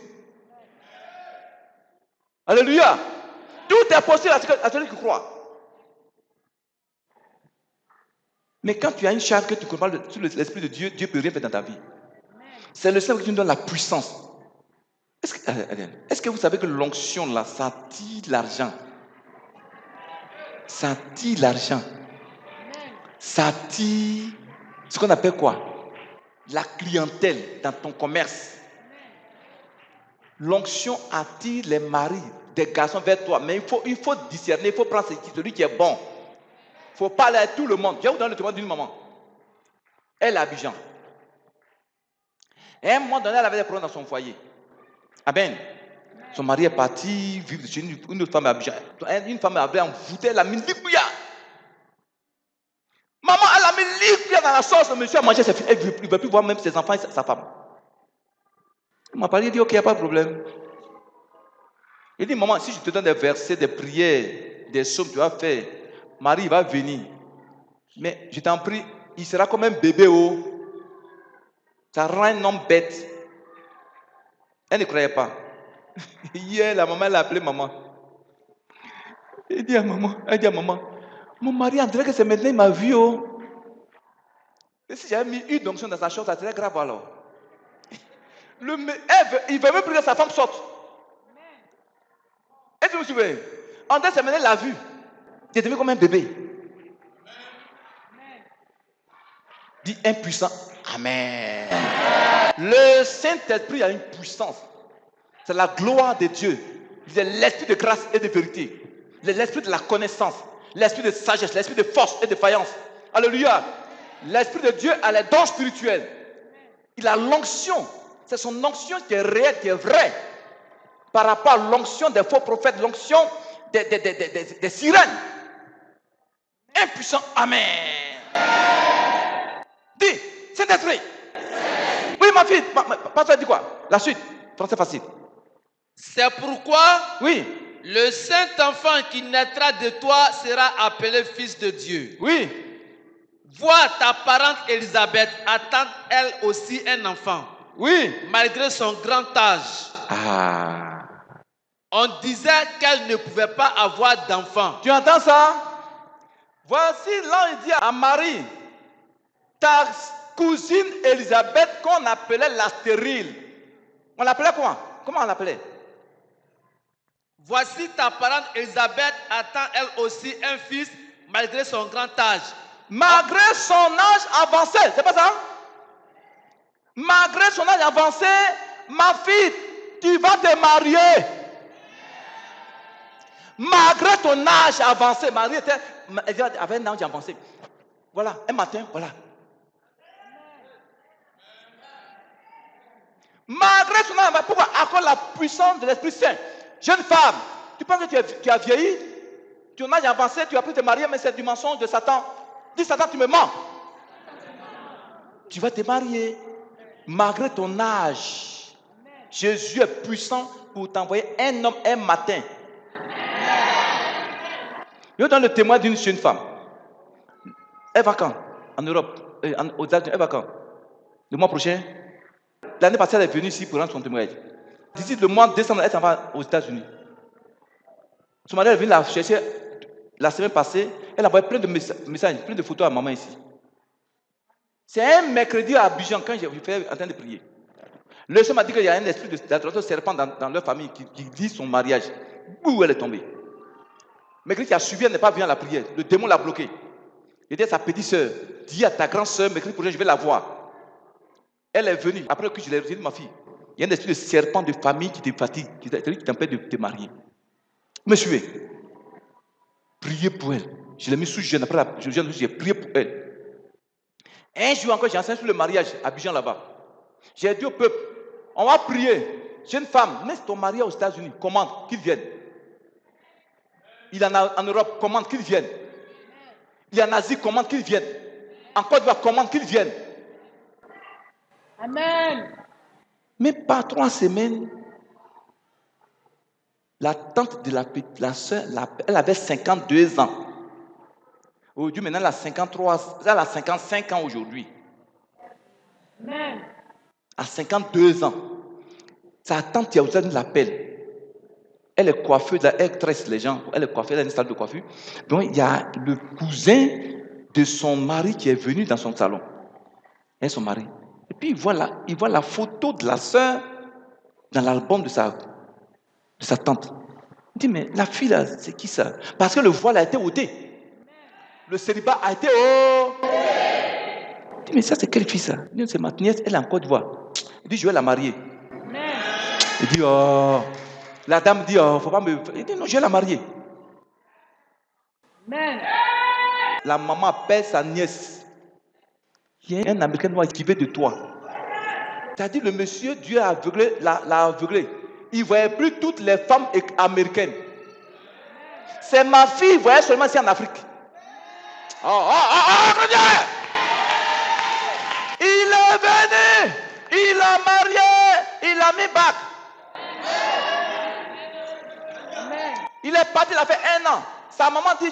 Alléluia. Tout est possible à celui qui croit. Mais quand tu as une charge que tu comprends sur l'Esprit de Dieu, Dieu peut rien faire dans ta vie. C'est le Seigneur qui nous donne la puissance. Est-ce que vous savez que l'onction là, ça attire l'argent? Ça attire l'argent. Ça attire ce qu'on appelle quoi? La clientèle dans ton commerce. L'onction attire les maris des garçons vers toi. Mais il faut discerner, il faut prendre celui qui est bon. Il ne faut pas aller à tout le monde. Je vais vous donner le témoignage d'une maman. Elle est à Abidjan. Et à un moment donné, elle avait des problèmes dans son foyer. Amen. Son mari est parti vivre chez une autre femme à Abidjan. Une femme à Abidjan envoûtée, elle a mis l'ikouya. Maman, elle a mis l'ikouya dans la sauce. Le monsieur a mangé ses filles. Elle ne veut plus voir même ses enfants et sa femme. Il m'a parlé, il dit, ok, il n'y a pas de problème. Il dit, maman, si je te donne des versets, des prières, des psaumes, tu vas faire, Marie va venir. Mais je t'en prie, il sera comme un bébé. Ça rend un homme bête. Elle ne croyait pas. Hier, la maman l'a appelé maman. Elle dit à maman, mon mari, on dirait que c'est maintenant, il m'a vu. Et si j'avais mis une onction dans sa chose, ça serait grave alors. Il veut même plus que sa femme sorte. Est-ce que vous vous souvenez? En deux semaines, elle l'a vu. Il est devenu comme un bébé. Dis impuissant. Amen. Le Saint-Esprit a une puissance. C'est la gloire de Dieu. C'est l'esprit de grâce et de vérité. L'esprit de la connaissance. L'esprit de sagesse. L'esprit de force et de faïence. Alléluia. L'esprit de Dieu a les dons spirituels. Il a l'onction. C'est son onction qui est réelle, qui est vraie. Par rapport à l'onction des faux prophètes, l'onction des sirènes. Impuissant. Amen. Dis, Saint-Esprit. Oui, ma fille. Pasteur dit quoi? La suite. Français facile. C'est pourquoi Oui. le Saint-Enfant qui naîtra de toi sera appelé Fils de Dieu. Oui. Vois ta parente Élisabeth attendre elle aussi un enfant. Oui. Malgré son grand âge. Ah. On disait qu'elle ne pouvait pas avoir d'enfant. Tu entends ça? Voici l'ange dit à Marie, ta cousine Élisabeth qu'on appelait la stérile. On l'appelait quoi? Comment on l'appelait? Voici ta parente Élisabeth attend elle aussi un fils malgré son grand âge. Malgré son âge avancé, c'est pas ça? Malgré son âge avancé, ma fille, tu vas te marier. Malgré ton âge avancé, Marie avait un âge avancé. Voilà, un matin, voilà. Malgré son âge avancé, pourquoi? À cause de la puissance de l'Esprit Saint. Jeune femme, tu penses que tu as vieilli? Ton âge avancé, tu as pu te marier, mais c'est du mensonge de Satan. Dis Satan, tu me mens. Tu vas te marier. Malgré ton âge, Jésus est puissant pour t'envoyer un homme un matin. Je donne le témoin d'une jeune femme. Elle va quand? En Europe, aux États-Unis, elle va quand? Le mois prochain? L'année passée, elle est venue ici pour rendre son témoignage. D'ici le mois de décembre, elle s'en va aux États-Unis. Son mari est venu la chercher la semaine passée. Elle a envoyé plein de messages, plein de photos à maman ici. C'est un mercredi à Abidjan quand j'étais en train de prier. Le Seigneur m'a dit qu'il y a un esprit d'adoration serpent dans leur famille qui dit son mariage. Où elle est tombée. Mercredi qui a suivi, elle n'est pas venue à la prière. Le démon l'a bloquée. Il dit à sa petite soeur, dis à ta grande soeur, mercredi prochain, je vais la voir. Elle est venue. Après que je l'ai dit, ma fille, il y a un esprit de serpent de famille qui te fatigue, qui t'empêche de te marier. Me suivez. Priez pour elle. Je l'ai mis sous jeûne. Après j'ai prié pour elle. Un jour encore, j'ai enseigné sur le mariage à Abidjan là-bas. J'ai dit au peuple, on va prier. Jeune femme, laisse ton mari aux États-Unis, commande qu'il vienne. Il en a en Europe, commande qu'il vienne. Il y en Asie, commande qu'il vienne. En Côte d'Ivoire, commande qu'il vienne. Amen. Mais par 3 semaines, la tante de la soeur, elle avait 52 ans. Aujourd'hui, maintenant, elle a 53, elle a 55 ans aujourd'hui. Amen. À 52 ans. Sa tante qui a aussi l'appel. Elle est coiffeuse, elle tresse les gens. Elle est coiffeuse, elle a une salle de coiffure. Donc, il y a le cousin de son mari qui est venu dans son salon. Et son mari. Et puis, il voit la photo de la sœur dans l'album de sa tante. Il dit, mais la fille là, c'est qui ça? Parce que le voile a été ôté. Le célibat a été Il dit, mais ça, c'est quelle fille ça? Il dit, c'est ma nièce, elle est en Côte d'Ivoire. Il dit, je vais la marier. Il dit, oh. La dame dit, oh, faut pas me. Il dit, non, je vais la marier. Amen. La maman appelle sa nièce. Il y a un Américain noir qui veut de toi. C'est-à-dire, le monsieur, Dieu a aveuglé, l'a aveuglé. Il ne voyait plus toutes les femmes américaines. C'est ma fille, il voyait seulement ici en Afrique. Il est venu, il a marié, il a mis bac. Il est parti, il a fait 1 an. Sa maman dit,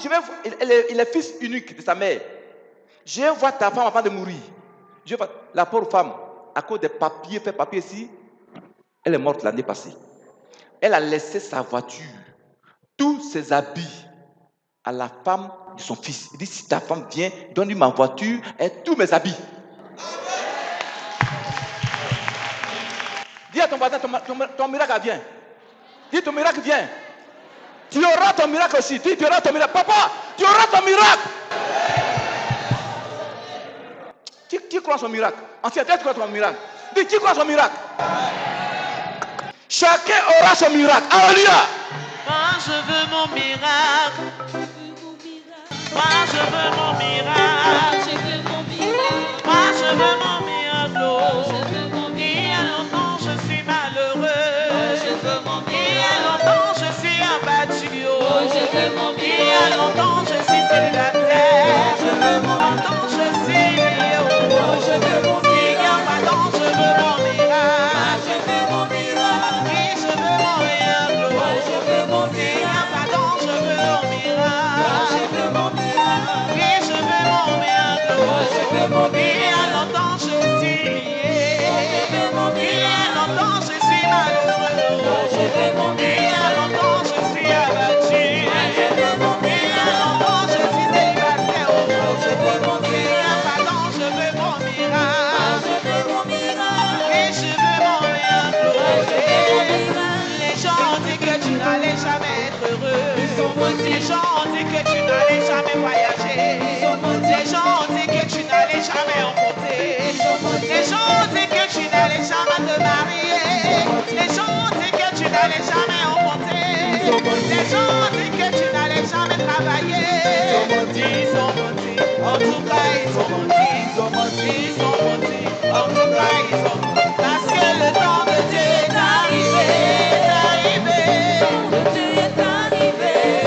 il est fils unique de sa mère. Je vois ta femme avant de mourir. Je vois la pauvre femme, à cause des papiers, fait papier ici, elle est morte l'année passée. Elle a laissé sa voiture, tous ses habits à la femme de son fils. Il dit, si ta femme vient, donne-lui ma voiture et tous mes habits. Dis à ton voisin, ton miracle vient. Dis, ton miracle vient. Tu auras ton miracle aussi. Dis, tu auras ton miracle. Papa, tu auras ton miracle. Qui croit son miracle? Ancien, tu crois son miracle. Dis, qui croit son miracle? Chacun aura son miracle. Alléluia. Moi je veux mon miracle. Moi je veux mon miracle. Moi je veux mon miracle. Il y a longtemps je suis malheureux. Il y a longtemps je suis abattu. Il y a longtemps je suis célibataire. Longtemps je suis lié. Il y a pas tant je veux mon miracle. Oui, je veux mon miracle. Il y a pas tant je veux mon miracle. Oui, je veux mon miracle. Il y a longtemps je suis lié. Il y a longtemps je suis malheureux. Il y a longtemps je suis abattu. Il y a longtemps je suis célibataire. Il y a pas tant je veux mon miracle. Oui, je veux mon miracle. Les gens ont dit que tu n'allais jamais être heureux. Les gens ont dit que tu n'allais jamais voyager. Les gens ont dit que tu n'allais jamais emporter. Les gens ont dit que tu n'allais jamais te marier. Les gens ont dit que tu n'allais jamais emporter. Les gens ont dit que tu n'allais jamais travailler. Ils sont mentis. En tout cas, ils sont mentis. Ils sont mentis. En tout cas, ils sont mentis. Parce que le temps de Dieu est arrivé.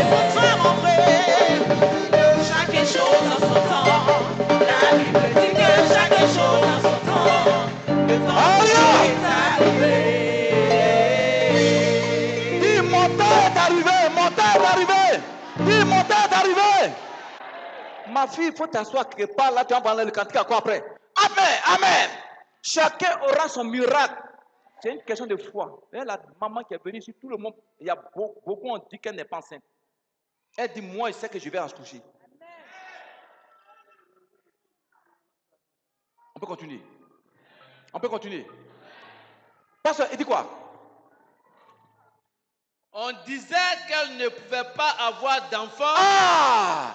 Faut toi, mon frère, chaque chose en son temps. La Bible dit que chaque chose en son temps. Le temps de Dieu est arrivé. t'arriver. Ma fille, il faut t'asseoir quelque part là, tu vas parler le cantique à quoi après? Amen, amen. Chacun aura son miracle. C'est une question de foi. Et la maman qui est venue ici, tout le monde, il y a beaucoup ont dit qu'elle n'est pas enceinte. Elle dit, moi, je sais que je vais en toucher. On peut continuer. On peut continuer. Pasteur, il dit quoi? On disait qu'elle ne pouvait pas avoir d'enfant. Ah!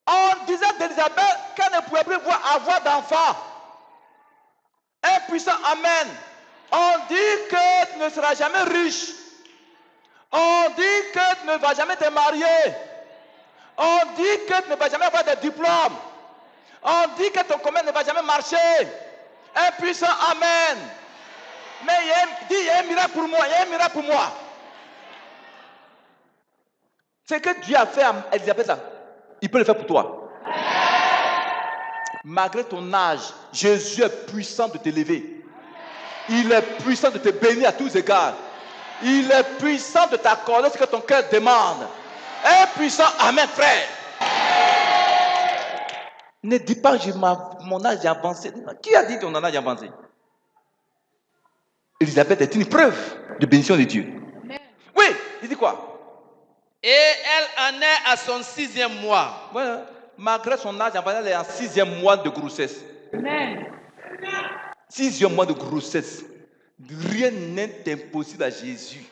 On disait d'Élisabeth qu'elle ne pouvait plus avoir d'enfant. Un puissant amen. On dit que tu ne seras jamais riche. On dit que tu ne vas jamais te marier. On dit que tu ne vas jamais avoir de diplôme. On dit que ton commerce ne va jamais marcher. Un puissant amen. Mais il y a un miracle pour moi. Il y a un miracle pour moi. Ce que Dieu a fait à Élisabeth là, il peut le faire pour toi. Malgré ton âge, Jésus est puissant de t'élever. Il est puissant de te bénir à tous égards. Il est puissant de t'accorder ce que ton cœur demande. Un puissant amen, frère. Ne dis pas que mon âge est avancé. Qui a dit que ton âge est avancé? Élisabeth est une preuve de bénédiction de Dieu. Amen. Oui, il dit quoi? Et elle en est à son 6e mois. Voilà. Malgré son âge, elle est en 6e mois de grossesse. Amen. 6e mois de grossesse. Rien n'est impossible à Jésus.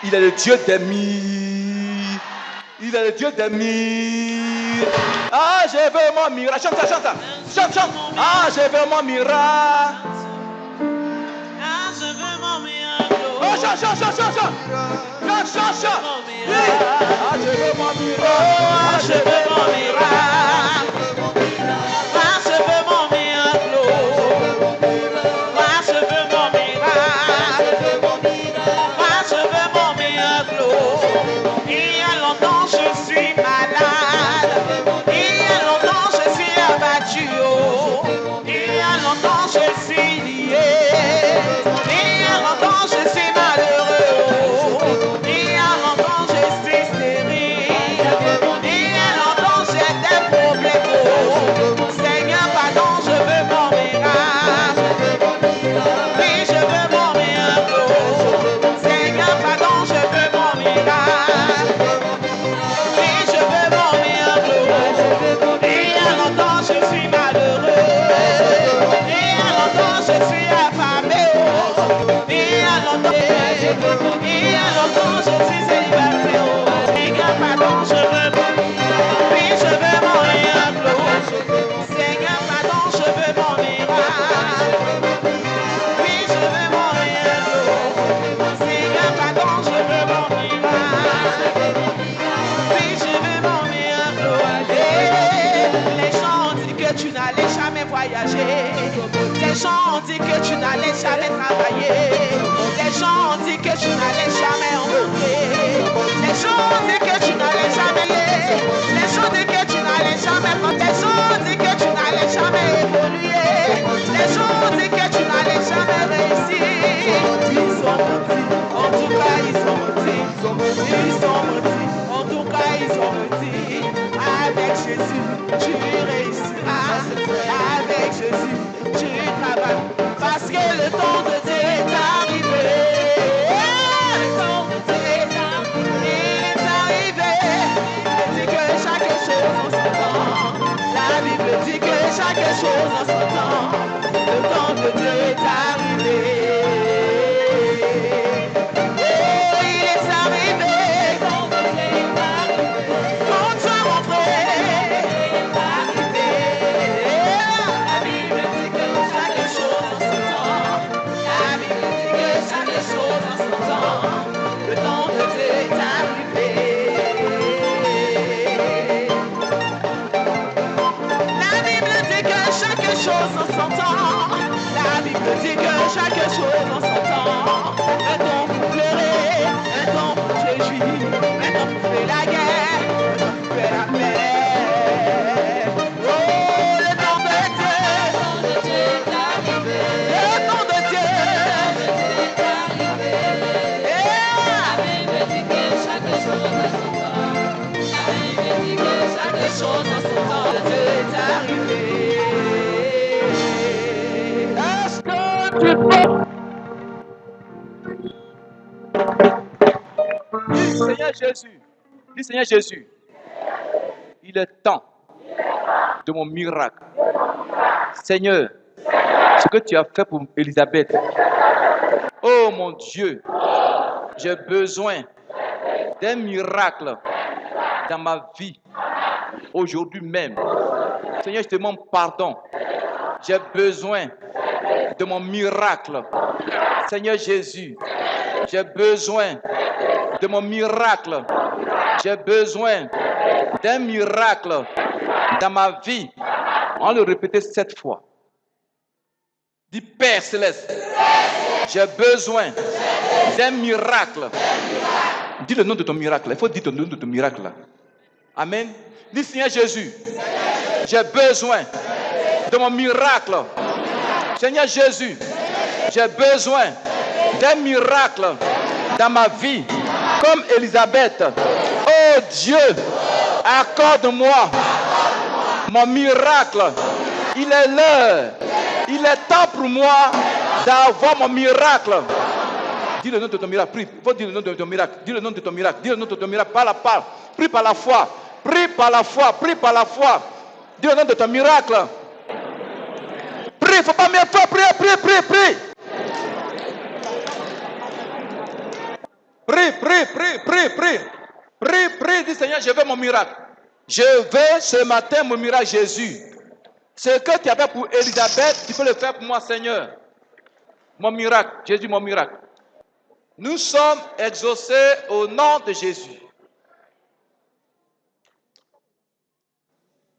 Il est le Dieu des miracles. Il est le Dieu des miracles. Ah, je veux mon miracle. Chante ça, chante ça. Chante, chante. Ah, je veux mon miracle. Ah, je veux mon miracle. Oh, chante, chante, chante, chante, chante. Chante, chante, chante. Oui. Ah, je veux mon miracle. Ah, je veux mon miracle. Ah, je veux mon miracle. Ah, je veux mon miracle. Ah, je veux mon miracle. Il y a longtemps je suis malade. Il y a longtemps je suis abattu. Il y a longtemps je suis lié. Il y a longtemps je suis malheureux. Il y a longtemps je suis stérile. Il y a longtemps j'ai des problèmes. Seigneur, pardon, je veux mon miracle. Oui, je veux mon miracle. Seigneur, pardon, je veux mon miracle. Oui, je veux mon miracle. Il y a longtemps je suis malheureux. Il y a longtemps je suis affamé. Il y a longtemps je suis célibataire. Seigneur, pardon, je veux mon miracle. Oui, je veux mon miracle. Seigneur, pardon, je veux mon miracle. Oui, je veux mon miracle. Seigneur, pardon, je veux mon miracle. Oui, je veux mon miracle. Les gens ont dit que tu n'allais jamais voyager. Les gens ont dit que tu n'allais jamais travailler. Les gens ont dit que tu n'allais jamais embaucher. Les gens ont dit que tu n'allais jamais. Les gens ont dit que tu n'allais jamais prendre. Les gens ont dit que tu n'allais jamais évoluer. Les gens ont dit que tu n'allais jamais réussir. Ils sont mentis. En tout cas, ils sont mentis. Ils sont mentis. En tout cas, ils sont mentis. Avec Jésus, tu réussiras. Avec Jésus, tu travailles. Parce que le temps de Dieu est arrivé. Le temps de Dieu est arrivé. Il est arrivé. Il dit que chaque chose en son temps. La Bible dit que chaque chose en son temps. Le temps de Dieu est arrivé. Oh, il est arrivé. Quand tu as montré, il est arrivé. La Bible dit que chaque chose en son temps. La Bible dit que chaque chose en son temps. Le temps de Dieu est arrivé. La Bible dit que chaque chose en son temps. La Bible choses en son temps de Dieu est arrivé. Est-ce que tu peux? Dis Seigneur Jésus. Dis Seigneur Jésus. Il est temps de mon miracle. Seigneur, ce que tu as fait pour Élisabeth. Oh mon Dieu, j'ai besoin d'un miracle dans ma vie, aujourd'hui même. Seigneur, je te demande pardon. J'ai besoin de mon miracle. Seigneur Jésus, j'ai besoin de mon miracle. J'ai besoin d'un miracle dans ma vie. On va le répéter 7 fois. Dis Père Céleste, j'ai besoin d'un miracle. Dis le nom de ton miracle. Il faut dire le nom de ton miracle. Amen. Dis Seigneur Jésus, j'ai besoin de mon miracle. Seigneur Jésus, j'ai besoin d'un miracle dans ma vie. Comme Élisabeth. Oh Dieu, accorde-moi mon miracle. Il est l'heure. Il est temps pour moi d'avoir mon miracle. Dis le nom de ton miracle. Prie. Il faut dire le nom de ton miracle. Dis le nom de ton miracle. Dis le nom de ton miracle. Par la parole. Prie par la foi. Prie par la foi. Prie par la foi. Dis le nom de ton miracle. Prie. Il ne faut pas mieux faire. Prie, prie, prie, prie. Prie, prie, prie, prie, prie. Prie, prie. Dis Seigneur, je veux mon miracle. Je veux ce matin mon miracle, Jésus. Ce que tu as fait pour Élisabeth, tu peux le faire pour moi, Seigneur. Mon miracle, Jésus, mon miracle. Nous sommes exaucés au nom de Jésus.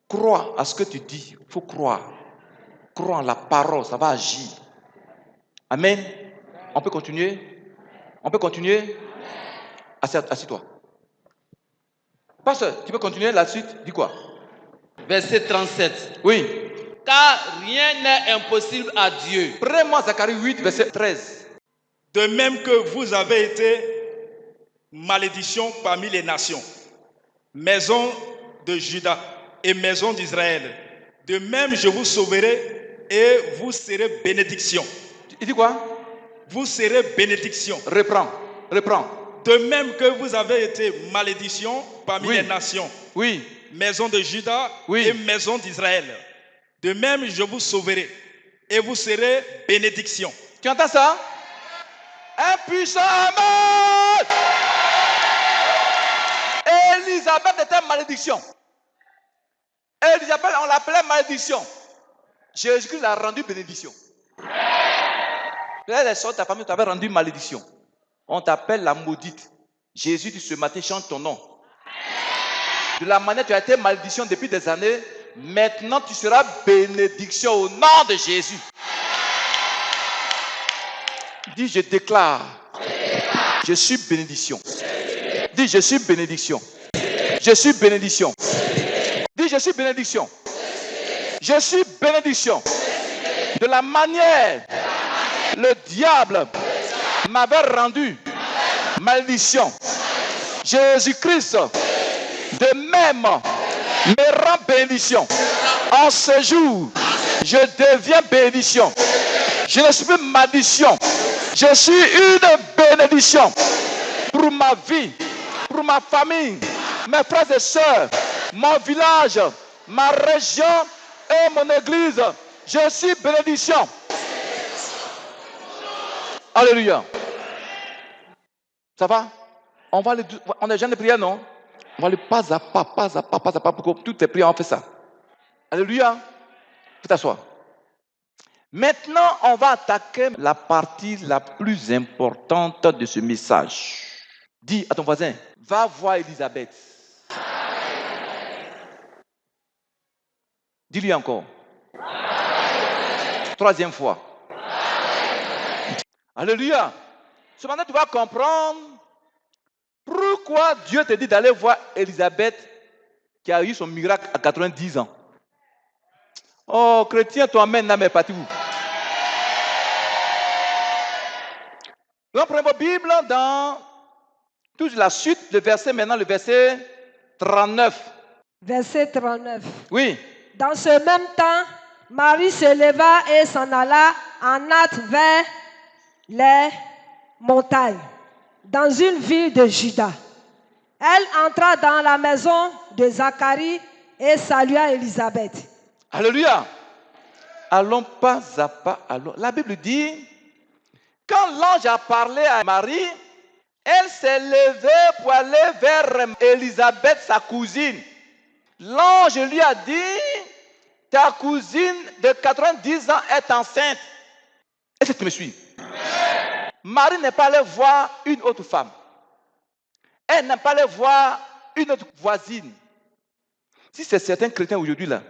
Crois à ce que tu dis. Il faut croire. Crois en la parole, ça va agir. Amen. On peut continuer? On peut continuer? Assis-toi. Pasteur, tu peux continuer la suite? Dis quoi? Verset 37. Oui. Car rien n'est impossible à Dieu. Prends-moi Zacharie 8, verset 13. De même que vous avez été malédiction parmi les nations, maison de Juda et maison d'Israël, de même je vous sauverai et vous serez bénédiction. Il dit quoi? Vous serez bénédiction. Reprends. De même que vous avez été malédiction parmi les nations, Oui. maison de Juda Oui. et maison d'Israël, de même je vous sauverai et vous serez bénédiction. Tu entends ça? Un puissant amen. Élisabeth était malédiction. Élisabeth, on l'appelait malédiction. Jésus-Christ l'a rendu bénédiction. Peut-être les soeurs de ta famille t'avaient rendu malédiction. On t'appelle la maudite. Jésus dit ce matin, chante ton nom. De la manière tu as été malédiction depuis des années, maintenant tu seras bénédiction au nom de Jésus. Dis, je déclare. Je suis bénédiction. Dis, je suis bénédiction. Je suis bénédiction. Dis, je suis bénédiction. Je suis bénédiction. De la manière, le diable m'avait rendu malédiction. Jésus-Christ, de même, me rend bénédiction. En ce jour, je deviens bénédiction. Je ne suis plus malédiction. Je suis une bénédiction pour ma vie, pour ma famille, mes frères et sœurs, mon village, ma région et mon église. Je suis bénédiction. Alléluia. Ça va? On est gens de prière, non? On va aller pas à pas, pour que toutes les prières, on fait ça. Alléluia. Faut t'asseoir. Maintenant, on va attaquer la partie la plus importante de ce message. Dis à ton voisin, va voir Élisabeth. Dis-lui encore. Troisième fois. Alléluia. Ce matin, tu vas comprendre pourquoi Dieu te dit d'aller voir Élisabeth qui a eu son miracle à 90 ans. Oh, chrétien, toi-même, n'a pas parti où? Nous prenons vos Bibles dans toute la suite, le verset 39. Verset 39. Oui. Dans ce même temps, Marie se leva et s'en alla en hâte vers les montagnes, dans une ville de Juda. Elle entra dans la maison de Zacharie et salua Élisabeth. Alléluia. Allons pas à pas. Allons. La Bible dit, quand l'ange a parlé à Marie, elle s'est levée pour aller vers Élisabeth, sa cousine. L'ange lui a dit, ta cousine de 90 ans est enceinte. Est-ce que tu me suis? Marie n'est pas allée voir une autre femme. Elle n'est pas allée voir une autre voisine. Si c'est certains chrétiens aujourd'hui là,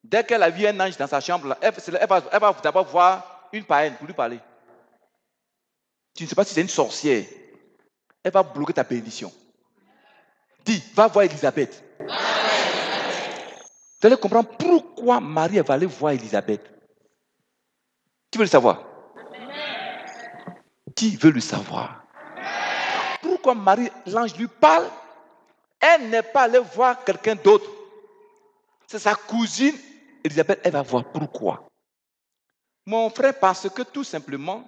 dès qu'elle a vu un ange dans sa chambre, là, elle va d'abord voir une païenne pour lui parler. Tu ne sais pas si c'est une sorcière. Elle va bloquer ta bénédiction. Dis, va voir Élisabeth. Vous allez comprendre pourquoi Marie va aller voir Élisabeth. Qui veut le savoir? Qui veut le savoir? Pourquoi Marie, l'ange lui parle? Elle n'est pas allée voir quelqu'un d'autre. C'est sa cousine, Élisabeth, elle va voir pourquoi. Mon frère, parce que tout simplement,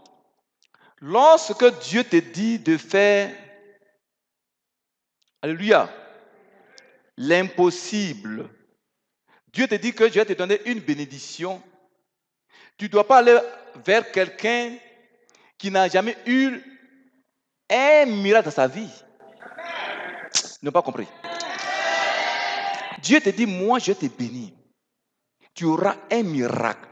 lorsque Dieu te dit de faire, alléluia, l'impossible, Dieu te dit que je vais te donner une bénédiction, tu ne dois pas aller vers quelqu'un qui n'a jamais eu un miracle dans sa vie. Ils n'ont pas compris. Dieu te dit, moi je te bénis. Tu auras un miracle.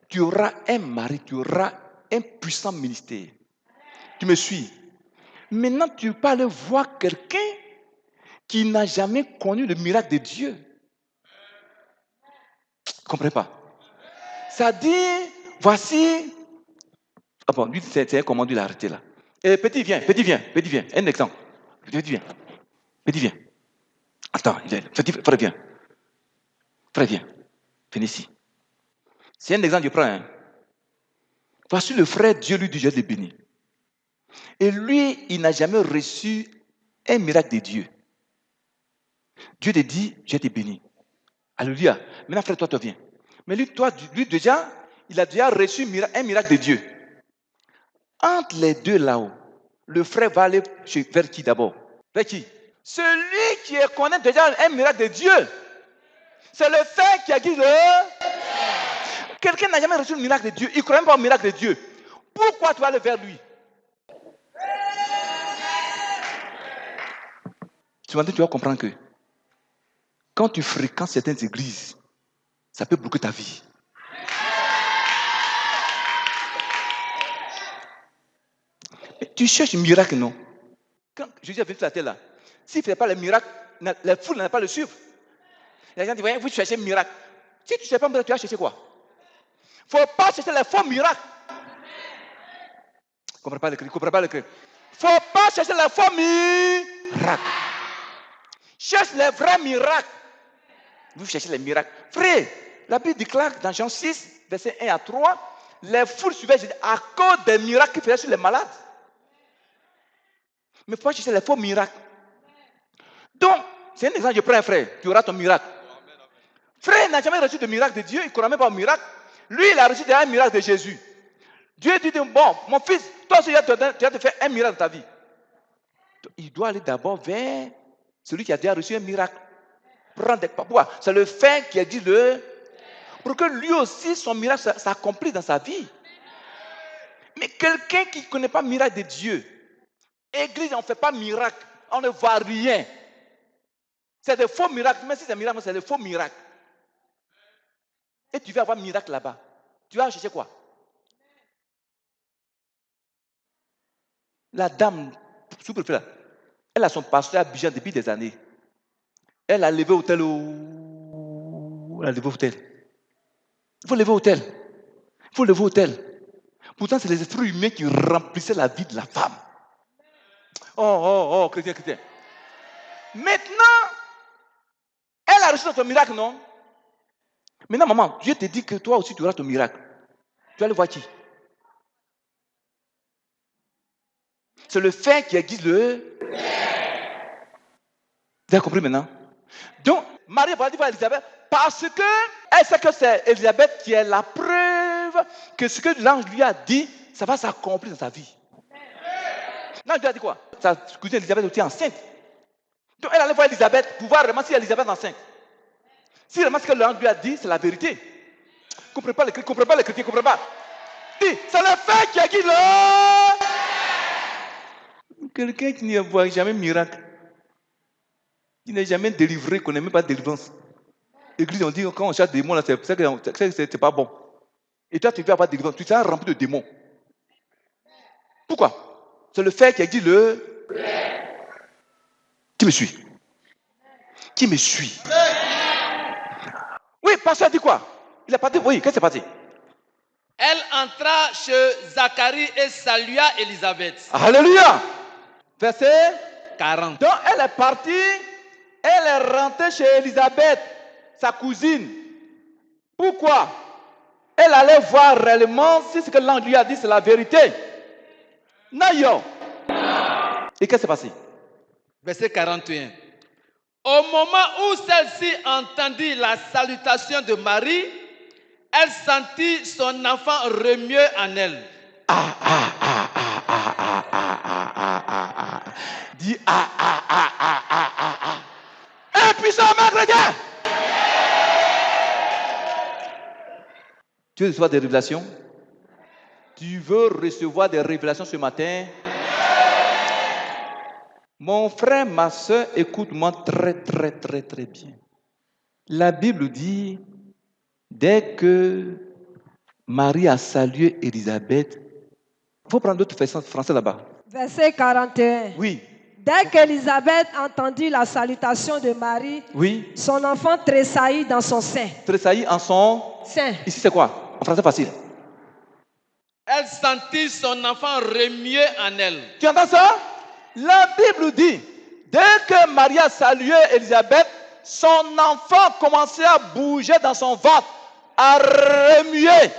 Tu auras un mari, tu auras un puissant ministère. Tu me suis. Maintenant, tu peux aller voir quelqu'un qui n'a jamais connu le miracle de Dieu. Tu ne comprends pas? Ça dit, voici. Ah bon, lui, c'est comment il a arrêté là. Petit, viens. Un exemple. Petit, viens. Attends, frère, viens. Frère, viens. Viens ici. C'est un exemple, je prends. Hein. Voici le frère, Dieu lui dit, je l'ai béni. Et lui, il n'a jamais reçu un miracle de Dieu. Dieu te dit, je t'ai béni. Alléluia. Maintenant, frère, toi, tu viens. Mais lui déjà, il a déjà reçu un miracle de Dieu. Entre les deux là-haut, le frère va aller vers qui d'abord? Vers qui? Celui qui connaît déjà un miracle de Dieu. C'est le frère qui a dit quelqu'un n'a jamais reçu le miracle de Dieu. Il ne croit même pas au miracle de Dieu. Pourquoi tu vas aller vers lui? Tu vas comprendre que quand tu fréquentes certaines églises, ça peut bloquer ta vie. Mais tu cherches un miracle, non? Quand Jésus est venu sur la terre là, s'il ne fait pas le miracle, les foules n'allaient pas le suivre. Les gens disent, voyez, vous cherchez un miracle. Si tu ne cherches pas un miracle, tu vas chercher quoi? Il ne faut pas chercher les faux miracles. Je ne comprends pas le cri. Il ne faut pas chercher les faux miracles. Cherche les vrais miracles. Vous cherchez les miracles. Frère, la Bible déclare dans Jean 6, versets 1 à 3, les foules suivaient Jésus à cause des miracles qu'il faisait sur les malades. Mais il faut pas chercher les faux miracles. Donc, c'est un exemple, je prends un frère, tu auras ton miracle. Frère n'a jamais reçu de miracle de Dieu, il ne croit même pas au miracle. Lui, il a reçu un miracle de Jésus. Dieu dit, bon, mon fils, toi aussi, tu vas te faire un miracle dans ta vie. Il doit aller d'abord vers celui qui a déjà reçu un miracle. Pourquoi? C'est le fait qui a dit pour que lui aussi, son miracle s'accomplisse dans sa vie. Mais quelqu'un qui ne connaît pas le miracle de Dieu, église, on ne fait pas miracle, on ne voit rien. C'est des faux miracles, même si c'est un miracle, c'est des faux miracles. Et tu vas avoir un miracle là-bas. Tu vas chercher quoi? La dame, sous-préfet là, elle a son pasteur à Abidjan depuis des années. Elle a levé hôtel. Elle a levé hôtel. Il faut lever hôtel. Pourtant, c'est les esprits humains qui remplissaient la vie de la femme. Oh, chrétien. Maintenant, elle a reçu son miracle, non? Maintenant, maman, Dieu te dit que toi aussi, tu auras ton miracle. Tu vas le voir qui? C'est le fait qui aiguise le... Vous avez compris maintenant? Donc, Marie va dire à Élisabeth, parce que elle sait que c'est Élisabeth qui est la preuve que ce que l'ange lui a dit, ça va s'accomplir dans sa vie. L'ange lui a dit quoi? Sa cousine Élisabeth était enceinte. Donc, elle allait voir Élisabeth pour voir vraiment si Élisabeth est enceinte. Si vraiment ce que l'ange lui a dit, c'est la vérité. Comprenez pas les chrétiens, comprenez pas. Dis, c'est le fait qui a dit le. Quelqu'un qui ne voit jamais miracle, qui n'est jamais délivré, qui connaît même pas de délivrance. L'église, on dit quand on cherche des démons, là, c'est pas bon. Et toi, tu ne vas pas de délivrance, tu seras rempli de démons. Pourquoi? C'est le fait qui a dit le. Qui me suit? Qui me suit? Oui, pasteur dit quoi? Il a pas dit, oui, qu'est-ce qui s'est passé? Elle entra chez Zacharie et salua Élisabeth. Alléluia! Verset 40. Donc elle est partie, elle est rentrée chez Élisabeth, sa cousine. Pourquoi? Elle allait voir réellement si ce que l'ange lui a dit c'est la vérité. Nayo. Et qu'est-ce qui s'est passé? Verset 41. Au moment où celle-ci entendit la salutation de Marie, elle sentit son enfant remuer en elle. Dis Impuissant chrétien. Tu veux recevoir des révélations? Tu veux recevoir des révélations ce matin? Mon frère, ma soeur, écoute-moi très bien. La Bible dit, dès que Marie a salué Élisabeth, il faut prendre d'autres versets français là-bas. Verset 41. Oui. Dès qu'Élisabeth entendit la salutation de Marie, Oui. son enfant tressaillit dans son sein. Tressaillit en son Sein. Ici, c'est quoi? En français facile. Elle sentit son enfant remuer en elle. Tu entends ça? La Bible dit, dès que Marie a salué Élisabeth, son enfant commençait à bouger dans son ventre, à remuer.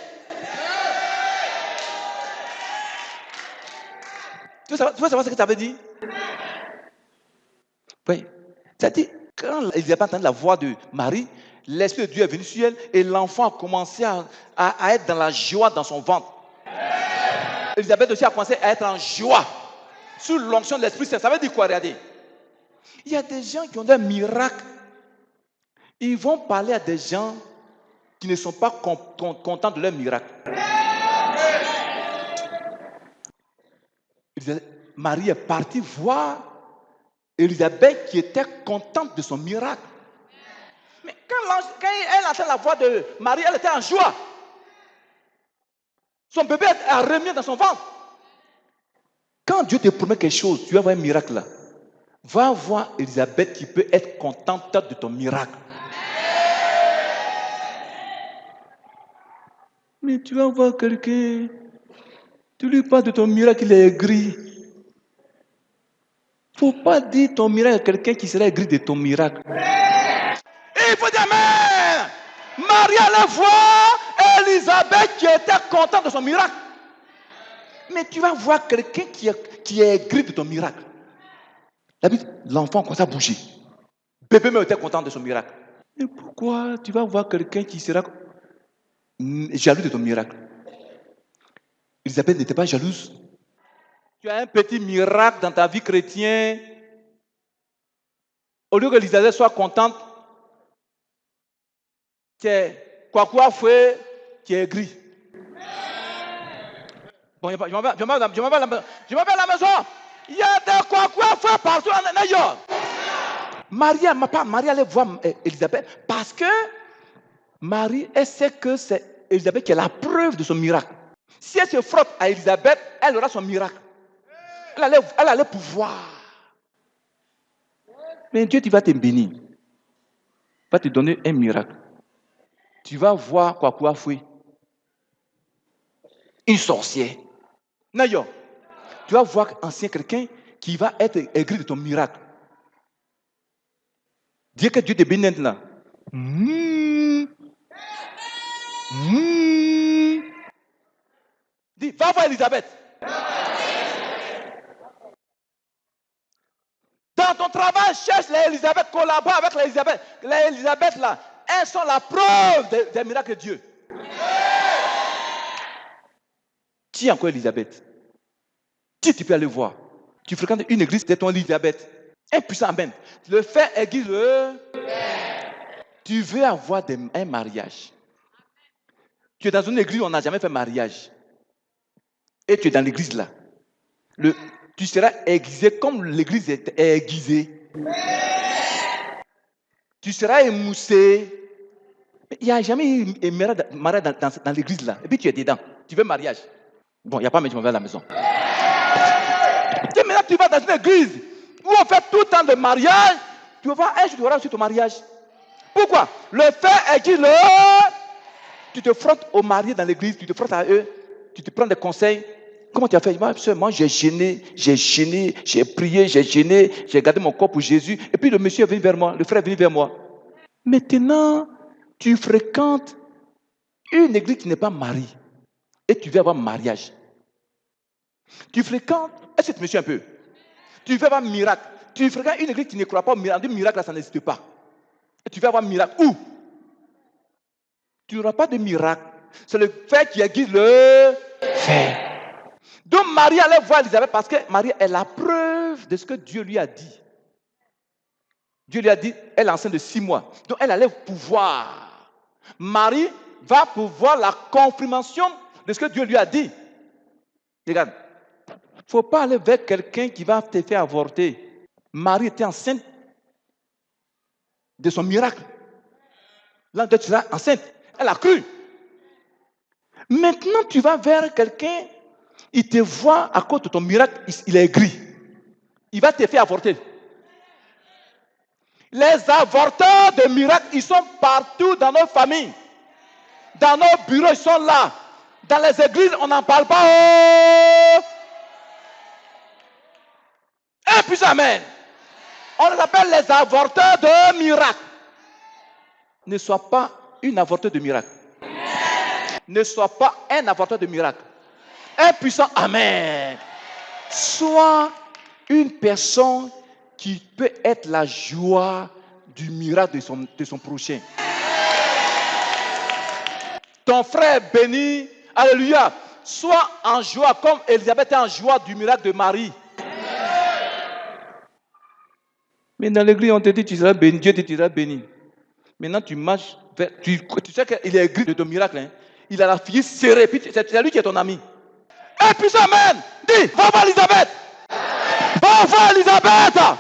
Tu veux savoir ce que ça veut dire? Oui. C'est-à-dire, quand Élisabeth a entendu la voix de Marie, l'Esprit de Dieu est venu sur elle et l'enfant a commencé à être dans la joie dans son ventre. Élisabeth aussi a commencé à être en joie sous l'onction de l'Esprit Saint. Ça veut dire quoi? Regardez. Il y a des gens qui ont des miracles. Ils vont parler à des gens qui ne sont pas contents de leur miracle. Marie est partie voir Élisabeth qui était contente de son miracle. Mais quand elle entend la voix de Marie, elle était en joie. Son bébé a remis dans son ventre. Quand Dieu te promet quelque chose, tu vas voir un miracle là. Va voir Élisabeth qui peut être contente de ton miracle. Mais tu vas voir quelqu'un, tu lui parles de ton miracle, il est aigri. Il ne faut pas dire ton miracle à quelqu'un qui serait aigri de ton miracle. Et il faut dire Amen. Marie allait voir Élisabeth qui était contente de son miracle. Mais tu vas voir quelqu'un qui est aigri de ton miracle. L'enfant commence à bouger. Bébé même était content de son miracle. Mais pourquoi tu vas voir quelqu'un qui sera jaloux de ton miracle? Élisabeth n'était pas jalouse. Tu as un petit miracle dans ta vie chrétienne. Au lieu que Élisabeth soit contente, tu es quoi fait, tu es aigri. Bon, je m'appelle la maison. Il y a des quoi fait partout en New York. Marie allait voir Élisabeth parce que Marie, elle sait que c'est Élisabeth qui est la preuve de son miracle. Si elle se frotte à Élisabeth, elle aura son miracle. Elle allait pouvoir. Mais Dieu, tu vas te bénir. Il va te donner un miracle. Tu vas voir quoi fait. Une sorcière. Nayo, tu vas voir ancien quelqu'un qui va être aigri de ton miracle. Dis que Dieu te bénit maintenant. Dis, va voir Élisabeth. Dans Dans ton travail, cherche les Élisabeth, collabore avec les Élisabeth. Les Élisabeth là, elles sont la preuve des miracles de Dieu. Qui est encore Élisabeth? Qui tu peux aller voir? Tu fréquentes une église, c'est ton Élisabeth. Un puissant amen. Le fait aiguise le... Tu veux avoir un mariage. Tu es dans une église où on n'a jamais fait mariage. Et tu es dans l'église là. Tu seras aiguisé comme l'église est aiguisée. Tu seras émoussé. Il n'y a jamais eu un mariage dans l'église là. Et puis tu es dedans. Tu veux mariage. Bon, il n'y a pas de mariage à la maison. Si maintenant tu vas dans une église où on fait tout le temps de mariage, tu vas voir un jour tu auras aussi ton mariage. Pourquoi? Le fait aiguise le... Tu te frottes aux mariés dans l'église, tu te frottes à eux, tu te prends des conseils. Comment tu as fait? Moi, j'ai gêné, j'ai prié, j'ai gêné, j'ai gardé mon corps pour Jésus. Et puis le monsieur est venu vers moi, le frère est venu vers moi. Maintenant, tu fréquentes une église qui n'est pas mariée. Et tu veux avoir mariage. Tu fréquentes, est-ce que tu me suis un peu? Tu veux avoir miracle. Tu fréquentes une église qui ne croit pas au miracle. Un miracle, là, ça n'existe pas. Et tu veux avoir miracle. Où? Tu n'auras pas de miracle. C'est le fait qui aiguise le fait. Donc Marie allait voir Elisabeth parce que Marie est la preuve de ce que Dieu lui a dit. Dieu lui a dit, elle est enceinte de 6 mois. Donc elle allait pouvoir. Marie va pouvoir la confirmation de ce que Dieu lui a dit. Regarde, il ne faut pas aller vers quelqu'un qui va te faire avorter. Marie était enceinte de son miracle. Là, tu seras enceinte. Elle a cru. Maintenant, tu vas vers quelqu'un, il te voit à cause de ton miracle, il est gris. Il va te faire avorter. Les avorteurs de miracles, ils sont partout dans nos familles. Dans nos bureaux, ils sont là. Dans les églises, on n'en parle pas. Oh! Un puissant amen. On les appelle les avorteurs de miracles. Ne sois pas une avorteuse de miracles. Ne sois pas un avorteur de miracles. Un puissant amen. Sois une personne qui peut être la joie du miracle de son prochain. Ton frère béni, alléluia, sois en joie comme Élisabeth est en joie du miracle de Marie. Mais dans l'église, on te dit tu seras béni, Dieu te dira béni. Maintenant, tu marches, tu sais qu'il est gris de ton miracle. Hein? Il a la fille serrée, puis c'est lui qui est ton ami. Et puis ça mène, dis, va voir Elisabeth. Va voir Elisabeth.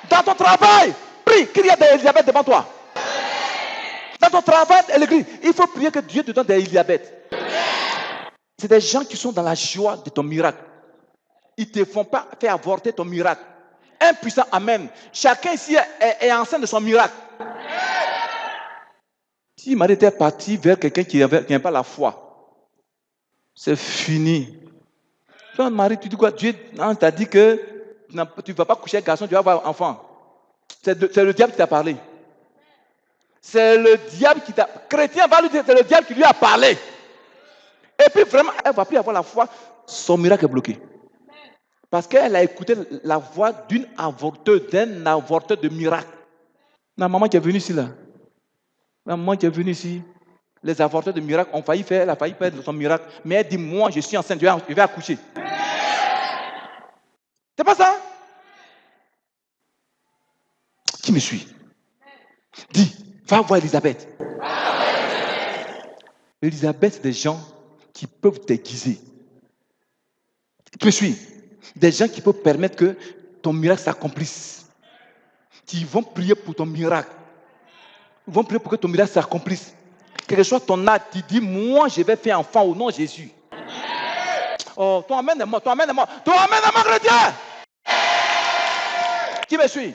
Dans ton travail, prie qu'il y ait des Elisabeth devant toi. Dans ton travail et l'église, il faut prier que Dieu te donne des Elisabeth. C'est des gens qui sont dans la joie de ton miracle. Ils ne te font pas faire avorter ton miracle. Un puissant amen. Chacun ici est enceinte de son miracle. Si Marie était partie vers quelqu'un qui n'a pas la foi, c'est fini. Toi, Marie, tu dis quoi? Dieu t'a dit que tu ne vas pas coucher avec un garçon, tu vas avoir un enfant. C'est le diable qui t'a parlé. C'est le diable qui t'a... Chrétien va lui dire, c'est le diable qui lui a parlé. Et puis vraiment, elle ne va plus avoir la foi. Son miracle est bloqué. Parce qu'elle a écouté la voix d'une avorteuse, d'un avorteur de miracle. La maman qui est venue ici, là. La maman qui est venue ici. Les avorteurs de miracle ont failli faire, elle a failli perdre son miracle. Mais elle dit, moi, je suis enceinte, je vais accoucher. C'est pas ça? Qui me suit? Dis, va voir Elisabeth. Elisabeth, c'est des gens qui peuvent t'aiguiser. Tu me suis? Des gens qui peuvent permettre que ton miracle s'accomplisse. Qui vont prier pour ton miracle. Ils vont prier pour que ton miracle s'accomplisse. Quel que soit ton acte, tu dis, moi, je vais faire enfant au nom de Jésus. Oh, toi, amène-moi, chrétien. Qui me suit?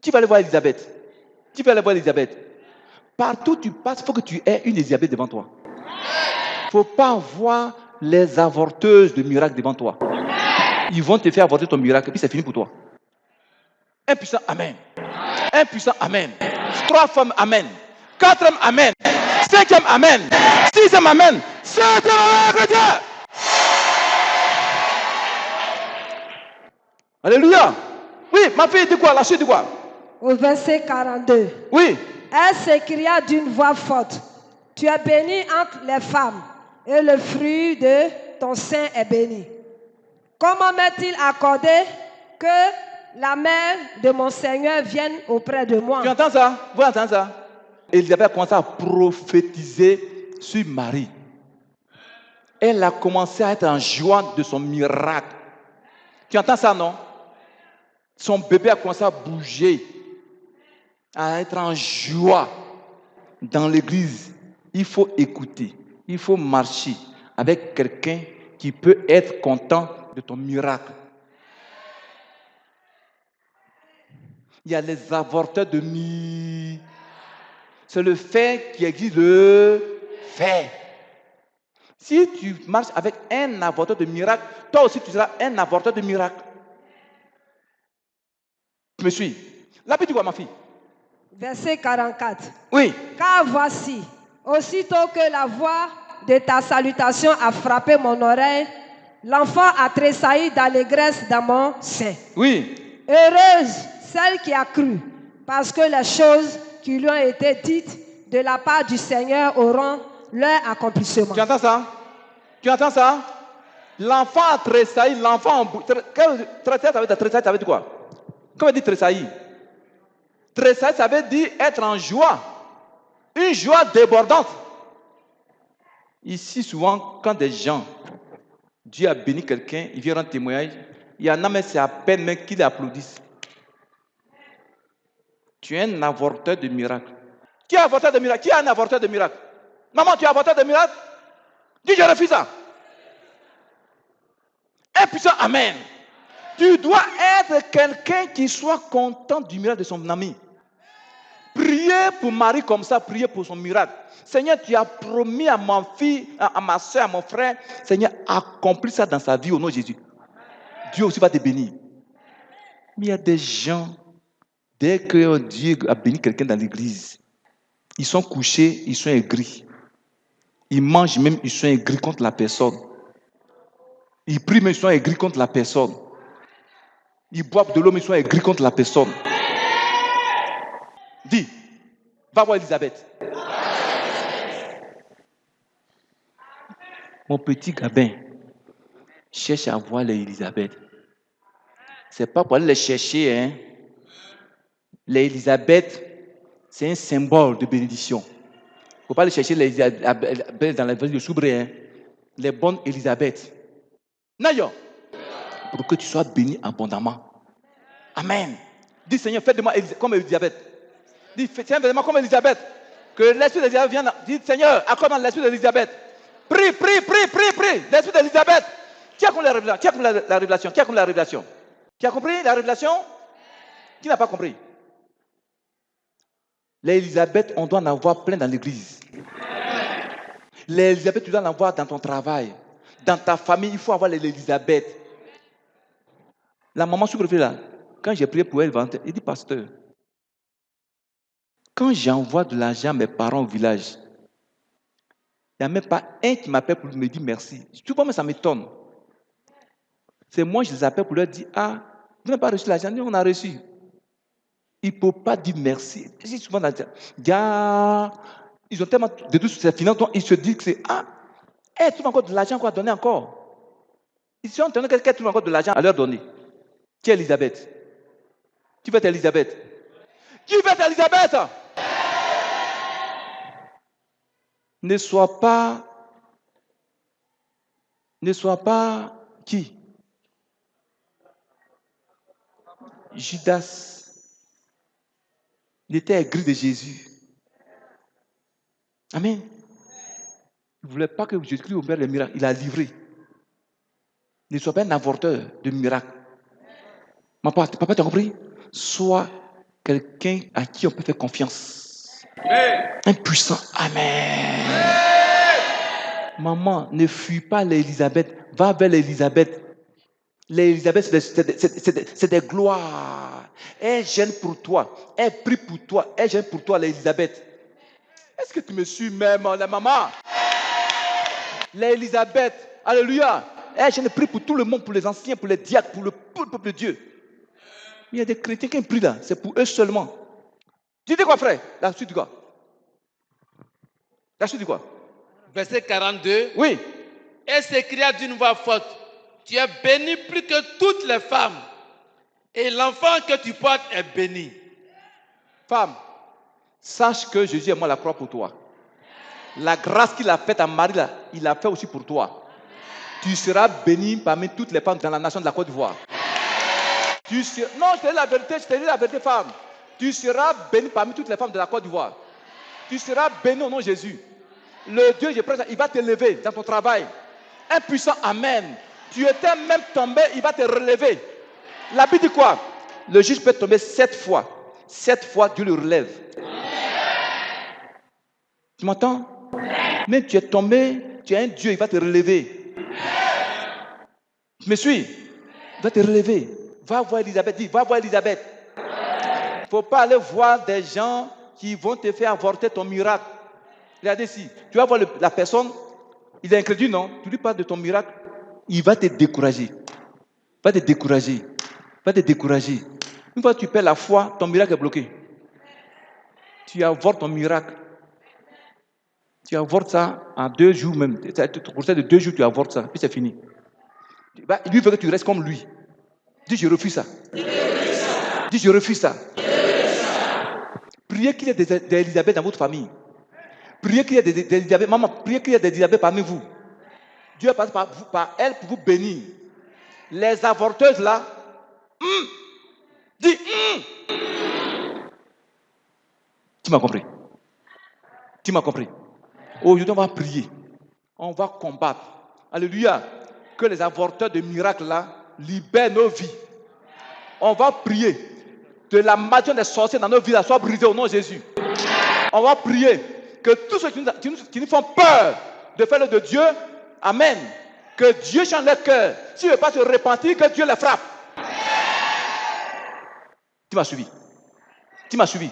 Qui va aller voir Elisabeth? Qui va aller voir Elisabeth? Partout où tu passes, il faut que tu aies une Elisabeth devant toi. Il ne faut pas voir les avorteuses de miracles devant toi. Ils vont te faire avorter ton miracle et puis c'est fini pour toi. Un puissant amen. Un puissant amen. 3 femmes amen. 4e amen. 5e amen. 6e amen. 7e amen, chrétien. Alléluia. Oui, ma fille, dis quoi? La suite, dis quoi? Au verset 42. Oui. Elle s'écria d'une voix forte, tu es bénie entre les femmes, et le fruit de ton sein est béni. Comment m'est-il accordé que la mère de mon Seigneur vienne auprès de moi? Tu entends ça? Vous entendez ça? Élisabeth a commencé à prophétiser sur Marie. Elle a commencé à être en joie de son miracle. Tu entends ça, non? Son bébé a commencé à bouger, à être en joie. Dans l'église, il faut écouter, il faut marcher avec quelqu'un qui peut être content de ton miracle. Il y a les avorteurs de miracles. C'est le fait qui exige le fait. Si tu marches avec un avorteur de miracle, toi aussi tu seras un avorteur de miracle. Tu me suis? La petite quoi, ma fille? Verset 44. Oui. Car voici, aussitôt que la voix de ta salutation a frappé mon oreille, l'enfant a tressailli d'allégresse dans mon sein. Oui. Heureuse celle qui a cru, parce que les choses qui lui ont été dites de la part du Seigneur auront leur accomplissement. Tu entends ça? Tu entends ça? L'enfant a tressailli, l'enfant... Tressailli, ça veut dire quoi? Comment dit tressailli? Tressaillir, ça veut dire être en joie. Une joie débordante. Ici, souvent, quand des gens, Dieu a béni quelqu'un, il vient rendre témoignage, il y en a, mais c'est à peine même qu'ils applaudissent. Tu es un avorteur de miracles. Qui est avorteur de miracles? Qui est un avorteur de miracles? Maman, tu es avorteur de miracles? Dis, je refuse ça. Un puissant amen. Tu dois être quelqu'un qui soit content du miracle de son ami. Priez pour Marie comme ça, priez pour son miracle. Seigneur, tu as promis à ma fille, à ma soeur, à mon frère, Seigneur, accomplis ça dans sa vie au nom de Jésus. Dieu aussi va te bénir. Mais il y a des gens, dès que Dieu a béni quelqu'un dans l'église, ils sont couchés, ils sont aigris. Ils mangent même, ils sont aigris contre la personne. Ils prient, mais ils sont aigris contre la personne. Ils boivent de l'eau, mais ils sont aigris contre la personne. Dis, va voir Elisabeth. Mon petit Gabin cherche à voir les Elisabeth. C'est pas pour aller les chercher, hein. Les Elisabeth, c'est un symbole de bénédiction. Il ne faut pas aller chercher les Elisabeth dans la ville de Soubré, hein. Les bonnes Elisabeth. Nayo, pour que tu sois béni abondamment. Amen. Dis Seigneur, fais de moi comme Elisabeth. Dis Seigneur, fais de moi comme Elisabeth. Que l'esprit d'Elisabeth vienne. Dis Seigneur, accorde l'esprit d'Elisabeth. Prie, prie, prie, prie, prie. L'esprit d'Elisabeth. Qui a compris la révélation? Qui a compris la révélation? Qui a compris la révélation? Qui a compris la révélation? Qui n'a pas compris? Les Elisabeth, on doit en avoir plein dans l'église. Les Elisabeth, tu dois en avoir dans ton travail. Dans ta famille, il faut avoir les Elisabeth. La maman sous-préfet là, quand j'ai prié pour elle, il dit, pasteur, quand j'envoie de l'argent à mes parents au village, il n'y a même pas un qui m'appelle pour me dire merci. Tu vois, mais ça m'étonne. C'est moi, je les appelle pour leur dire, ah, vous n'avez pas reçu l'argent? Nous, on a reçu. Ils ne peuvent pas dire merci. Souvent, ils ont tellement de tout sur ces finances, donc ils se disent que c'est, ah, elle trouve encore de l'argent qu'on a donné encore. Ils sont en train de quelqu'un trouve encore de l'argent à leur donner. Qui est Elisabeth? Qui veut être Elisabeth? Qui veut être Elisabeth? Ne sois pas qui? Judas. Il était aigri de Jésus. Amen. Il ne voulait pas que Jésus-Christ opère les miracles. Il a livré. Ne sois pas un avorteur de miracles. Papa, tu as compris? Sois quelqu'un à qui on peut faire confiance. Un puissant Amen. Maman, ne fuis pas l'Élisabeth. Va vers l'Élisabeth. L'Élisabeth, c'est des gloires. Elle gêne pour toi. Elle prie pour toi. Elle gêne pour toi, l'Élisabeth. Est-ce que tu me suis même, la maman? L'Élisabeth, alléluia. Elle gêne, prie pour tout le monde, pour les anciens, pour les diacres, pour le peuple de Dieu. Il y a des chrétiens qui prient là, c'est pour eux seulement. Tu dis quoi, frère? La suite du quoi? La suite du quoi? Verset 42. Oui. Et s'écria d'une voix forte, tu es béni plus que toutes les femmes, et l'enfant que tu portes est béni. Femme, sache que Jésus est mort à la croix pour toi. La grâce qu'il a faite à Marie, là, il l'a fait aussi pour toi. Tu seras béni parmi toutes les femmes dans la nation de la Côte d'Ivoire. Non, je te dis la vérité, femme. Tu seras béni parmi toutes les femmes de la Côte d'Ivoire. Tu seras béni au nom de Jésus. Le Dieu, je prie, il va te lever dans ton travail. Un puissant amen. Tu étais même tombé, il va te relever. La Bible dit quoi? Le juge peut tomber 7 fois. 7 fois, Dieu le relève. Tu m'entends? Même tu es tombé, tu as un Dieu, il va te relever. Tu me suis? Il va te relever. Va voir Elisabeth. Dis, va voir Elisabeth. Il ne faut pas aller voir des gens qui vont te faire avorter ton miracle. Regardez ici. Tu vas voir la personne, il est incrédule, non? Tu lui parles de ton miracle, il va te décourager. Va te décourager. Va te décourager. Une fois que tu perds la foi, ton miracle est bloqué. Tu avortes ton miracle. Tu avortes ça en 2 jours même. Pour ça, de 2 jours, tu avortes ça, puis c'est fini. Lui veut que tu restes comme lui. Dis, je refuse ça. Dis, je refuse ça. Priez qu'il y ait des Elisabeth dans votre famille. Priez qu'il y ait des Elisabeth. Maman, priez qu'il y ait des Elisabeth parmi vous. Dieu passe par elle pour vous bénir. Les avorteuses là, dis, Tu m'as compris? Tu m'as compris? Aujourd'hui, on va prier. On va combattre. Alléluia. Que les avorteurs de miracles là libèrent nos vies. On va prier. Que la magie des sorciers dans nos vies là soit brisée au nom de Jésus. On va prier. Que tous ceux qui nous font peur de faire le de Dieu, amen. Que Dieu change leur cœur. S'ils ne veulent pas se repentir, que Dieu les frappe. Tu m'as suivi? Tu m'as suivi?